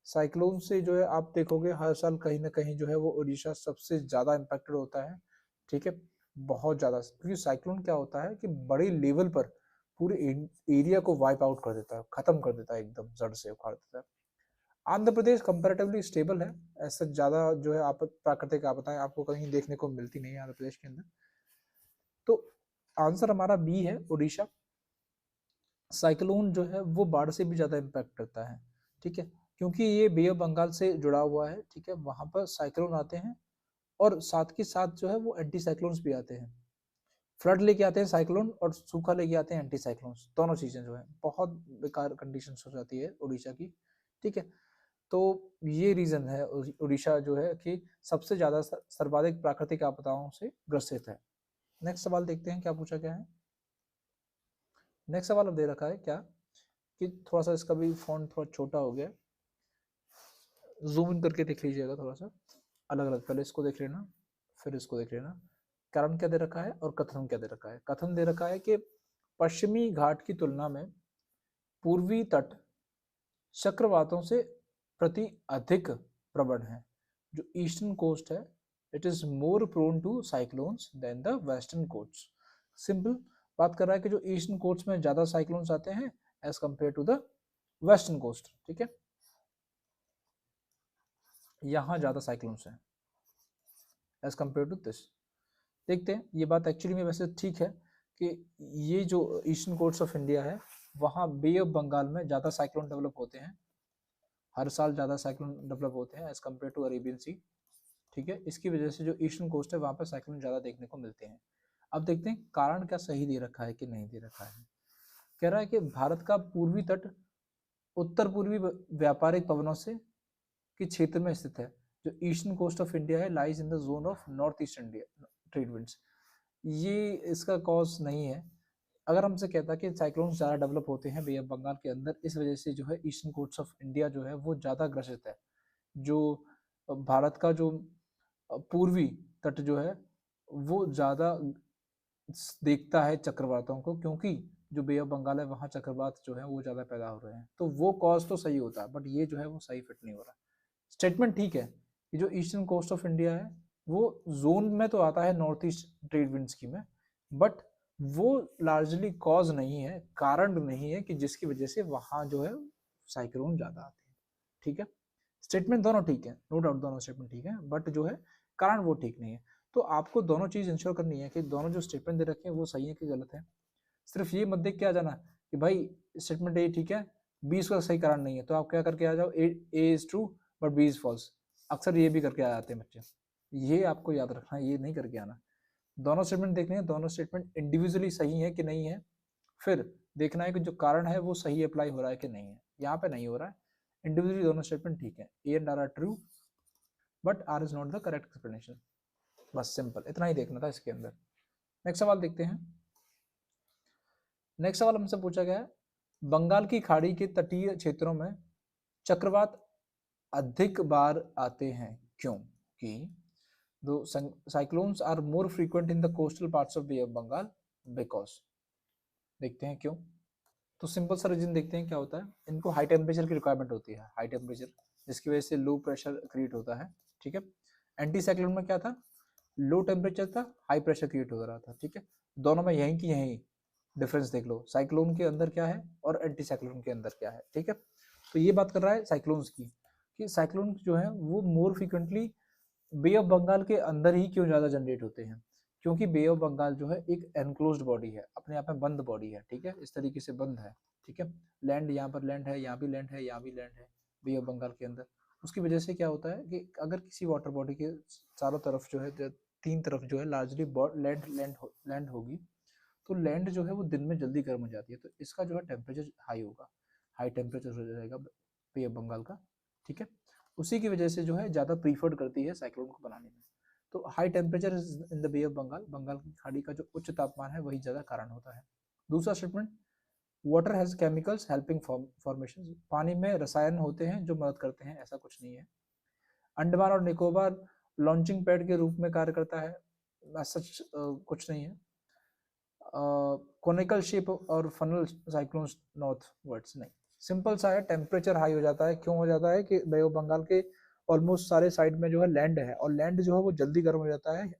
साइक्लोन से जो है आप देखोगे हर साल कहीं ना कहीं जो है वो उड़ीसा सबसे ज्यादा इम्पेक्टेड होता है, ठीक है, बहुत ज्यादा, क्योंकि साइक्लोन क्या होता है कि बड़ी लेवल पर पूरे एरिया को वाइप आउट कर देता है, खत्म कर देता है, एकदम जड़ से उखाड़ देता है। आंध्र प्रदेश कंपैरेटिवली स्टेबल है, ऐसा ज्यादा जो है आप प्राकृतिक आपदाएं आपको कहीं देखने को मिलती नहीं है आंध्र प्रदेश के अंदर। तो आंसर हमारा बी है, उड़ीसा। साइक्लोन जो है वो बाढ़ से भी ज्यादा इम्पैक्ट करता है, ठीक है, क्योंकि ये बे ऑफ बंगाल से जुड़ा हुआ है, ठीक है, वहां पर साइक्लोन आते हैं और साथ के साथ जो है वो एंटी साइक्लोन्स भी आते हैं। फ्लड लेके आते हैं साइक्लोन और सूखा लेके आते हैं एंटी साइक्लोन्स, दोनों चीजें जो है बहुत बेकार कंडीशन हो जाती है उड़ीसा की, ठीक है। तो ये रीजन है उड़ीसा जो है कि सबसे ज्यादा सर्वाधिक प्राकृतिक आपदाओं से ग्रसित है। नेक्स्ट सवाल देखते हैं क्या पूछा गया है। नेक्स्ट सवाल अब दे रखा है क्या कि थोड़ा सा इसका भी फॉन्ट थोड़ा छोटा हो गया, जूम इन करके देख लीजिएगा थोड़ा सा, अलग अलग, पहले इसको देख लेना फिर इसको देख लेना। कारण क्या दे रखा है और कथन क्या दे रखा है। कथन दे रखा है कि पश्चिमी घाट की तुलना में पूर्वी तट चक्रवातों से प्रति अधिक प्रबल है। जो ईस्टर्न कोस्ट है it is more prone to cyclones than the western coast. Simple बात कर रहा है कि जो ईस्टर्न कोस्ट में ज्यादा साइक्लोन्स आते हैं as compare to the western coast, ठीक है, यहाँ ज्यादा साइक्लोन्स हैं एज कंपेयर टू दिस। देखते हैं ये बात एक्चुअली में वैसे ठीक है कि ये जो ईस्टर्न कोस्ट ऑफ इंडिया है वहाँ बे ऑफ बंगाल में ज़्यादा साइक्लोन डेवलप होते हैं, हर साल ज़्यादा साइक्लोन डेवलप होते हैं as compare to Arabian sea, ठीक है। इसकी वजह से जो ईस्टर्न कोस्ट है वहाँ पर साइक्लोन ज़्यादा देखने को मिलते हैं। अब देखते हैं कारण क्या सही दे रखा है कि नहीं दे रखा है। कह रहा है कि भारत का पूर्वी तट उत्तर पूर्वी व्यापारिक पवनों से के क्षेत्र में स्थित है। जो ईस्टर्न कोस्ट ऑफ इंडिया है lies in the zone of north east India trade winds, ये इसका कॉज नहीं है। अगर हमसे कहता कि साइक्लोन ज़्यादा डेवलप होते हैं बे ऑफ बंगाल के अंदर, इस वजह से जो है ईस्टर्न कोस्ट ऑफ इंडिया जो है वो ज़्यादा ग्रसित है। जो भारत का जो पूर्वी तट जो है वो ज़्यादा देखता है चक्रवातों को, क्योंकि जो बे ऑफ बंगाल है वहाँ चक्रवात जो है वो ज़्यादा पैदा हो रहे हैं। तो वो कॉज तो सही होता है बट ये जो है वो सही फिट नहीं हो रहा। स्टेटमेंट ठीक है कि जो ईस्टर्न कोस्ट ऑफ इंडिया है वो जोन में तो आता है नॉर्थ ईस्ट ट्रेड विंड्स की में, बट वो लार्जली कॉज नहीं है, कारण नहीं है कि जिसकी वजह से वहां जो है साइक्लोन ज्यादा आते हैं, ठीक है। स्टेटमेंट दोनों ठीक है, नो डाउट दोनों स्टेटमेंट ठीक है, बट जो है कारण वो ठीक नहीं है। तो आपको दोनों चीज इंश्योर करनी है कि दोनों जो स्टेटमेंट दे रखे हैं वो सही है कि गलत है। सिर्फ ये मत देख के आ जाना कि भाई स्टेटमेंट ए ठीक है बी इसका सही कारण नहीं है, तो आप क्या करके आ जाओ A is true but B is false. अक्सर ये भी करके आ जाते हैं बच्चे, ये आपको याद रखना है, ये नहीं करके आना। दोनों स्टेटमेंट देखने हैं, दोनों स्टेटमेंट इंडिविजुअली सही है कि नहीं है, फिर देखना है कि जो कारण है वो सही अप्लाई हो रहा है कि नहीं है। यहाँ पे नहीं हो रहा है, इंडिविजुअली दोनों स्टेटमेंट ठीक है, A and R are true but R is not the correct explanation. बस सिंपल इतना ही देखना था इसके अंदर। नेक्स्ट सवाल देखते हैं। नेक्स्ट सवाल हमसे पूछा गया है बंगाल की खाड़ी के तटीय क्षेत्रों में चक्रवात अधिक बार आते हैं क्योंकि दो cyclones are more frequent in the coastal parts of bay of Bengal because. देखते हैं क्यों। तो सिंपल सा रीजन देखते हैं क्या होता है। इनको हाई टेम्परेचर की रिक्वायरमेंट होती है, हाई टेम्परेचर, जिसकी वजह से लो प्रेशर क्रिएट होता है, ठीक है। एंटी साइक्लोन में क्या था, लो टेम्परेचर था, हाई प्रेशर क्रिएट हो रहा था, ठीक है। दोनों में यहीं की यहीं डिफरेंस देख लो, साइक्लोन के अंदर क्या है और एंटी साइक्लोन के अंदर क्या है, ठीक है। तो ये बात कर रहा है साइक्लोन्स की कि साइक्लोन जो है वो more frequently bay of Bengal के अंदर ही क्यों ज़्यादा जनरेट होते हैं, क्योंकि बे ऑफ बंगाल जो है एक एनक्लोज्ड बॉडी है, अपने आप में बंद बॉडी है, ठीक है, इस तरीके से बंद है, ठीक है। लैंड यहाँ पर लैंड है, यहाँ भी लैंड है, यहाँ भी लैंड है बे ऑफ बंगाल के अंदर। उसकी वजह से क्या होता है कि अगर किसी वाटर बॉडी के चारों तरफ जो है, तीन तरफ जो है लार्जली लैंड होगी, तो लैंड जो है वो दिन में जल्दी गर्म हो जाती है, तो इसका जो है टेम्परेचर हाई होगा, हाई टेम्परेचर हो जाएगा बे ऑफ बंगाल का, ठीक है। उसी की वजह से जो है ज़्यादा प्रीफर्ड करती है साइक्लोन को बनाने में। तो high temperature in the bay of Bengal, Bengal की खाड़ी का जो उच्च तापमान है वही ज़्यादा कारण होता है। दूसरा statement, water has chemicals helping formation, पानी में रसायन होते हैं जो मदद करते हैं, ऐसा कुछ नहीं है। अंडमान और निकोबार लॉन्चिंग पैड के रूप में कार्य करता है, सच कुछ नहीं है। कोनिकल शेप और फनल साइक्लोन्स नॉर्थ वर्ड्स नहीं, सिंपल सा है, टेम्परेचर हाई हो जाता है। क्यों हो जाता है कि बे ऑफ बंगाल के ऑलमोस्ट सारे साइड में जो है लैंड है, और लैंड जो है वो जल्दी गर्म हो जाता है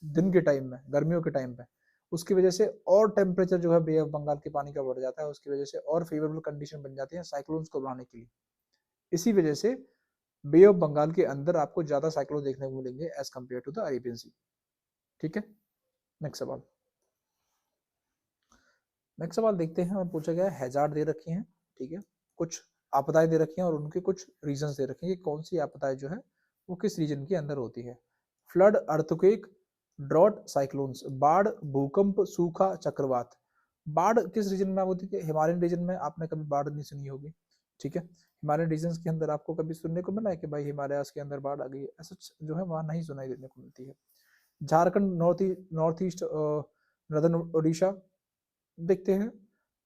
दिन के टाइम में, गर्मियों के टाइम पे। उसकी वजह से और टेम्परेचर जो है बे ऑफ बंगाल के पानी का बढ़ जाता है, उसकी वजह से और फेवरेबल कंडीशन बन जाती है साइक्लोन्स को बनाने के लिए। इसी वजह से बे ऑफ बंगाल के अंदर आपको ज्यादा साइक्लोन देखने को मिलेंगे as compare to the Arabian sea. ठीक है, नेक्स्ट सवाल। नेक्स्ट सवाल देखते हैं, हमें पूछा गया है हैजार्ड दे रखी हैं, ठीक है, कुछ आपदाएं दे रखी हैं और उनके कुछ रीजंस दे रखे हैं कि कौन सी आपदाएं जो है वो किस रीजन के अंदर होती है। फ्लड, अर्थक्वेक, ड्रॉट, साइक्लोन्स, बाढ़, भूकंप, सूखा, चक्रवात। बाढ़ किस रीजन में होती है? हिमालयन रीजन में आपने कभी बाढ़ नहीं सुनी होगी, ठीक है। हिमालयन रीजन के अंदर आपको कभी सुनने को मिला है कि भाई हिमालयास के अंदर बाढ़ आ गई? ऐसा जो है वहाँ नहीं सुनाई देने को मिलती है। Jharkhand, north east, northern Orissa देखते हैं।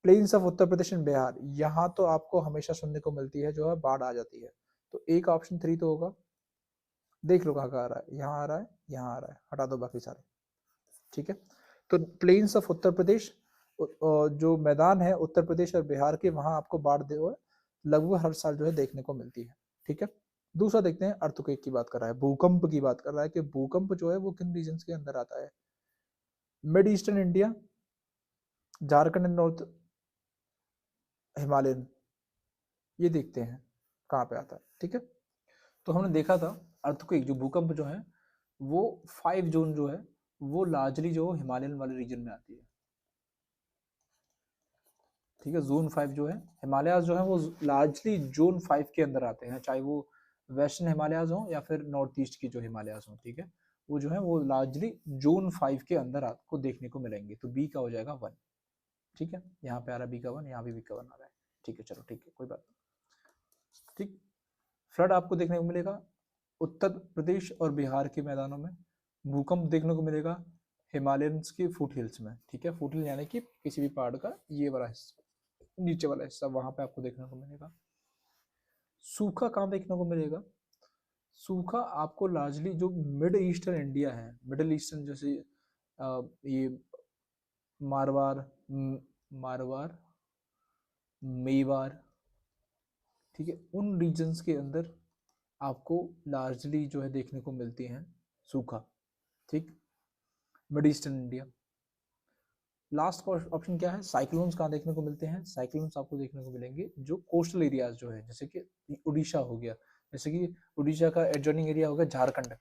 Plains of Uttar Pradesh and Bihar, यहाँ तो आपको हमेशा सुनने को मिलती है जो है बाढ़ आ जाती है। तो एक ऑप्शन 3 तो होगा, देख लो कहाँ कहाँ आ रहा है, यहाँ आ रहा है, यहाँ आ रहा है, हटा दो बाकी सारे, ठीक है। तो प्लेन्स ऑफ उत्तर प्रदेश, जो मैदान है उत्तर प्रदेश और बिहार के, वहां आपको बाढ़ लगभग हर साल जो है देखने को मिलती है, ठीक है। दूसरा देखते हैं, अर्थक्वेक की बात कर रहा है, भूकंप की बात कर रहा है कि भूकंप जो है वो किन रीजन के अंदर आता है। Mid eastern India, Jharkhand and north, Himalayan, ये देखते हैं कहाँ पे आता है, ठीक है। तो हमने देखा था अर्थक्वेक जो भूकंप जो है वो 5 जोन जो है वो लार्जली जो हिमालयन वाले रीजन में आती है, ठीक है। जोन 5 जो है हिमालयाज जो है वो लार्जली जोन 5 के अंदर आते हैं, चाहे वो वेस्टर्न हिमालयाज हो या फिर नॉर्थ ईस्ट की जो हिमालयाज हो, ठीक है। वो जो है वो लार्जली जोन 5 के अंदर आपको देखने को मिलेंगे। तो बी का हो जाएगा 1, ठीक है। यहाँ पे आ रहा है बी का 1, यहाँ भी बी का 1 आ रहा है, ठीक है, चलो ठीक है, कोई बात नहीं, ठीक। फ्लड आपको देखने को मिलेगा उत्तर प्रदेश और बिहार के मैदानों में। भूकंप देखने को मिलेगा हिमालयंस के फुट हिल्स में, ठीक है। फुट हिल यानी कि किसी भी पहाड़ का ये वाला हिस्सा, नीचे वाला हिस्सा, वहां पे आपको देखने को मिलेगा। सूखा कहाँ देखने को मिलेगा? सूखा आपको लार्जली जो मिड ईस्टर्न इंडिया है, मिडिल ईस्टर्न, जैसे ये मारवाड़, मारवाड़, मेवाड़, ठीक है, उन रीजन्स के अंदर आपको लार्जली जो है देखने को मिलती हैं सूखा, ठीक। Mid eastern India. Last option क्या है? साइक्लोन्स कहाँ देखने को मिलते हैं? साइक्लोन्स आपको देखने को मिलेंगे जो कोस्टल एरियाज जो है, जैसे कि उड़ीसा हो गया, जैसे कि उड़ीसा का एडजॉइनिंग एरिया हो गया झारखंड,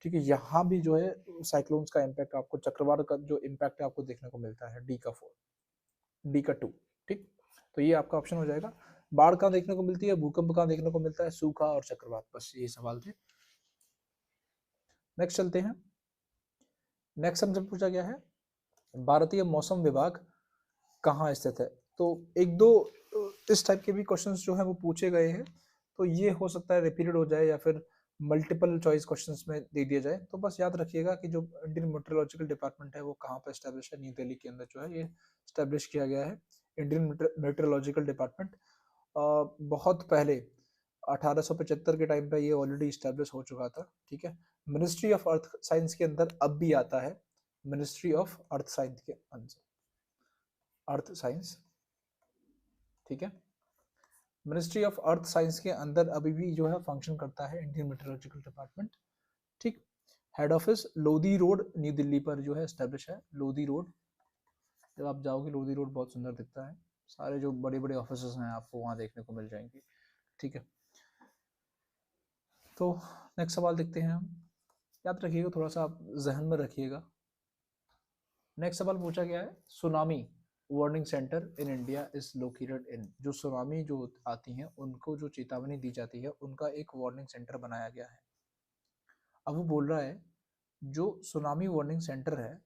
ठीक है। यहाँ भी जो है साइक्लोन्स का इम्पैक्ट आपको, चक्रवात का जो इम्पैक्ट आपको देखने को मिलता है, डी का 4, डी का 2, ठीक। तो ये आपका ऑप्शन हो जाएगा। बाढ़ कहाँ देखने को मिलती है, भूकंप कहाँ देखने को मिलता है, सूखा और चक्रवात, बस ये सवाल थे। नेक्स्ट चलते हैं। नेक्स्ट हमसे पूछा गया है भारतीय मौसम विभाग कहाँ स्थित है। तो एक दो इस टाइप के भी क्वेश्चंस जो है वो पूछे गए हैं, तो ये हो सकता है रिपीटेड हो जाए या फिर मल्टीपल चॉइस क्वेश्चंस में दे दिया जाए। तो बस याद रखिएगा कि जो इंडियन मेट्रोलॉजिकल डिपार्टमेंट है वो कहाँ पर स्टैब्लिश है, न्यू दिल्ली के अंदर जो है ये स्टैब्लिश किया गया है इंडियन मेट्रोलॉजिकल डिपार्टमेंट। बहुत पहले 1875 के टाइम पे ये ऑलरेडी स्टैब्लिश हो चुका था, ठीक है। मिनिस्ट्री ऑफ अर्थ साइंस के अंदर अब भी आता है, मिनिस्ट्री ऑफ अर्थ साइंस के अंदर, अर्थ साइंस, ठीक है। मिनिस्ट्री ऑफ अर्थ साइंस के अंदर अभी भी जो है फंक्शन करता है इंडियन मेट्रोलॉजिकल डिपार्टमेंट, ठीक। Head office Lodhi road, new Delhi पर जो है एस्टेब्लिश है, लोधी रोड। जब आप जाओगे लोधी रोड बहुत सुंदर दिखता है, सारे जो बड़े बड़े ऑफिस हैं आपको वहाँ देखने को मिल जाएंगे, ठीक है। तो नेक्स्ट सवाल देखते हैं हम, याद रखिएगा, थोड़ा सा आप जहन में रखिएगा। नेक्स्ट सवाल पूछा गया है tsunami warning centre in India is located in. जो सुनामी जो आती हैं उनको जो चेतावनी दी जाती है उनका एक वार्निंग सेंटर बनाया गया है। अब वो बोल रहा है जो सुनामी वार्निंग सेंटर है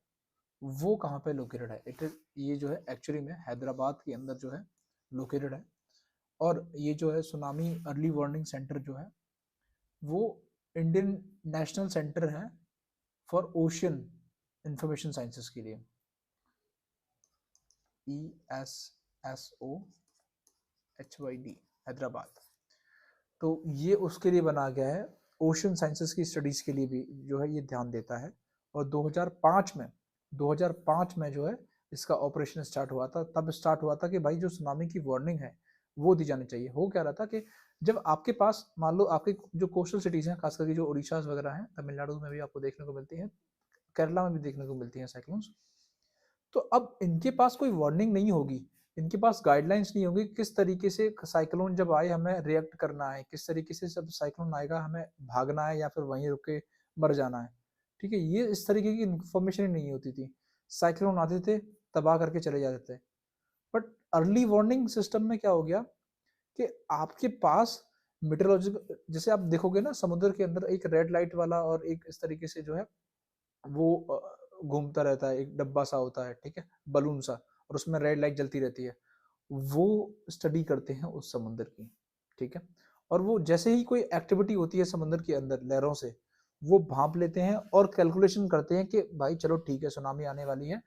वो कहाँ पे लोकेटेड है। इट इज, ये जो है एक्चुअली में हैदराबाद के अंदर जो है लोकेटेड है। और ये जो है सुनामी अर्ली वार्निंग सेंटर जो है वो इंडियन नेशनल सेंटर है फॉर ओशियन इंफॉर्मेशन साइंसेस के लिए, ESSOHYD, हैदराबाद। तो ये उसके लिए बना गया है, ओशन साइंसेस की स्टडीज के लिए भी जो है ये ध्यान देता है। और 2005 में जो है इसका ऑपरेशन स्टार्ट हुआ था। तब स्टार्ट हुआ था कि भाई जो सुनामी की वार्निंग है वो दी जानी चाहिए। हो क्या रहा था कि जब आपके पास मान लो आपके जो कोस्टल सिटीज हैं, खास करके जो उड़ीसा वगैरह हैं, तमिलनाडु में भी आपको देखने को मिलती है, केरला में भी देखने को मिलती है साइक्लोन्स, तो अब इनके पास कोई वार्निंग नहीं होगी, इनके पास गाइडलाइंस नहीं होगी किस तरीके से साइक्लोन जब आए हमें रिएक्ट करना है, किस तरीके से जब साइक्लोन आएगा हमें भागना है या फिर वहीं रुक के मर जाना है। ठीक है, ये इस तरीके की इन्फॉर्मेशन ही नहीं होती थी। साइक्लोन आते थे, तबाह करके चले जाते थे। बट अर्ली वार्निंग सिस्टम में क्या हो गया कि आपके पास मेट्रोलॉजिकल, जैसे आप देखोगे ना समुद्र के अंदर एक रेड लाइट वाला और एक इस तरीके से जो है वो घूमता रहता है, एक डब्बा सा होता है, ठीक है, बलून सा, और उसमें रेड लाइट जलती रहती है। वो स्टडी करते हैं उस समुद्र की, ठीक है, और वो जैसे ही कोई एक्टिविटी होती है समुद्र के अंदर लहरों से, वो भांप लेते हैं और कैलकुलेशन करते हैं कि भाई चलो ठीक है सुनामी आने वाली है,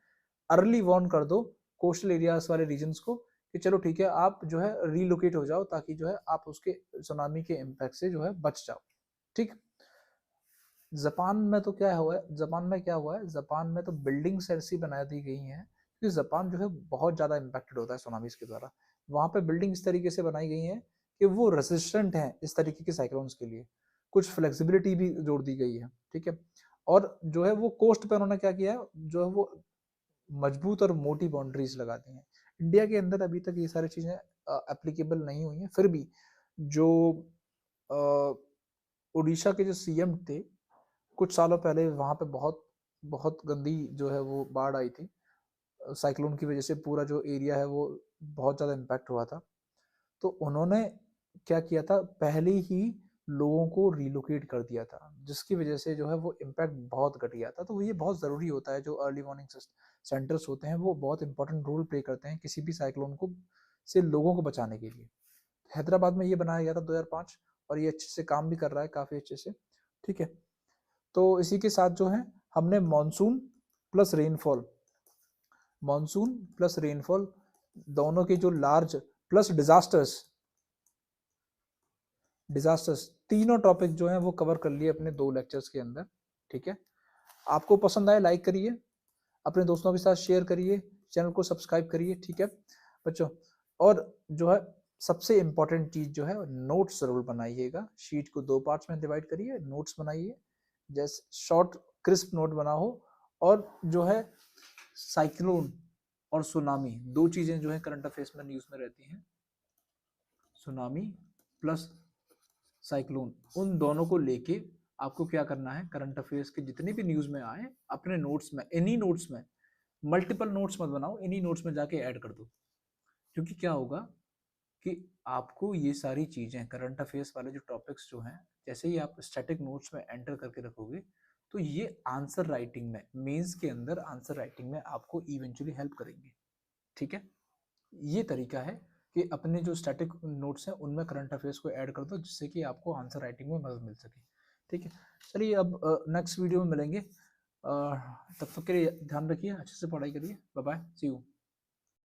अर्ली वार्न कर दो कोस्टल एरियाज वाले रीजन्स को कि चलो ठीक है आप जो है रीलोकेट हो जाओ, ताकि जो है आप उसके सुनामी के इम्पैक्ट से जो है बच जाओ। ठीक। जापान में तो क्या हुआ है, जापान में क्या हुआ है, जापान में तो बिल्डिंग्स ऐसी बना दी गई हैं क्योंकि जापान जो है बहुत ज़्यादा इम्पैक्टेड होता है सुनामीज के द्वारा। वहाँ पे बिल्डिंग इस तरीके से बनाई गई हैं कि वो रेसिस्टेंट हैं इस तरीके के साइक्लोन्स के लिए, कुछ फ्लेक्सिबिलिटी भी जोड़ दी गई है, ठीक है। और जो है वो कोस्ट पे उन्होंने क्या किया है, जो है वो मजबूत और मोटी बाउंड्रीज लगा दी हैं। इंडिया के अंदर अभी तक ये सारी चीज़ें एप्लीकेबल नहीं हुई हैं, फिर भी जो उड़ीसा के जो सीएम थे कुछ सालों पहले वहाँ पे बहुत बहुत गंदी जो है वो बाढ़ आई थी, साइक्लोन की वजह से पूरा जो एरिया है वो बहुत ज़्यादा इम्पैक्ट हुआ था। तो उन्होंने क्या किया था, पहले ही लोगों को रिलोकेट कर दिया था, जिसकी वजह से जो है वो इम्पैक्ट बहुत घट गया था। तो ये बहुत ज़रूरी होता है, जो अर्ली वार्निंग सेंटर्स होते हैं वो बहुत इंपॉर्टेंट रोल प्ले करते हैं किसी भी साइक्लोन को से लोगों को बचाने के लिए। हैदराबाद में ये बनाया गया था 2005, और ये अच्छे से काम भी कर रहा है काफ़ी अच्छे से, ठीक है। तो इसी के साथ जो है हमने monsoon plus rainfall, monsoon plus rainfall दोनों के जो लार्ज प्लस डिजास्टर्स, तीनों टॉपिक जो हैं वो कवर कर लिए अपने 2 लेक्चर्स के अंदर, ठीक है। आपको पसंद आए लाइक करिए, अपने दोस्तों के साथ शेयर करिए, चैनल को सब्सक्राइब करिए, ठीक है बच्चों। और जो है सबसे इम्पोर्टेंट चीज जो है नोट्स जरूर बनाइएगा, शीट को 2 पार्ट्स में डिवाइड करिए, नोट्स बनाइए, जैसे शॉर्ट क्रिस्प नोट बनाओ। और जो है साइक्लोन और सुनामी 2 चीजें जो है करंट अफेयर्स में न्यूज में रहती हैं, सुनामी प्लस साइक्लोन, उन दोनों को लेके आपको क्या करना है, करंट अफेयर्स के जितने भी न्यूज में आए अपने नोट्स में, इन्हीं नोट्स में, मल्टीपल नोट्स मत बनाओ, इन्हीं नोट्स में जाके ऐड कर दो। क्योंकि क्या होगा कि आपको ये सारी चीजें करंट अफेयर्स वाले जो टॉपिक्स जो हैं, जैसे ही आप स्टैटिक नोट्स में एंटर करके रखोगे तो ये आंसर राइटिंग में, मेंस के अंदर आंसर राइटिंग में आपको इवेंचुअली हेल्प करेंगे, ठीक है। ये तरीका है कि अपने जो स्टैटिक नोट्स हैं उनमें करंट अफेयर्स को ऐड कर दो, जिससे कि आपको आंसर राइटिंग में मदद मिल सके, ठीक है। चलिए अब नेक्स्ट वीडियो में मिलेंगे, तब तक के लिए ध्यान रखिए, अच्छे से पढ़ाई करिए, बाय बाय, सी यू।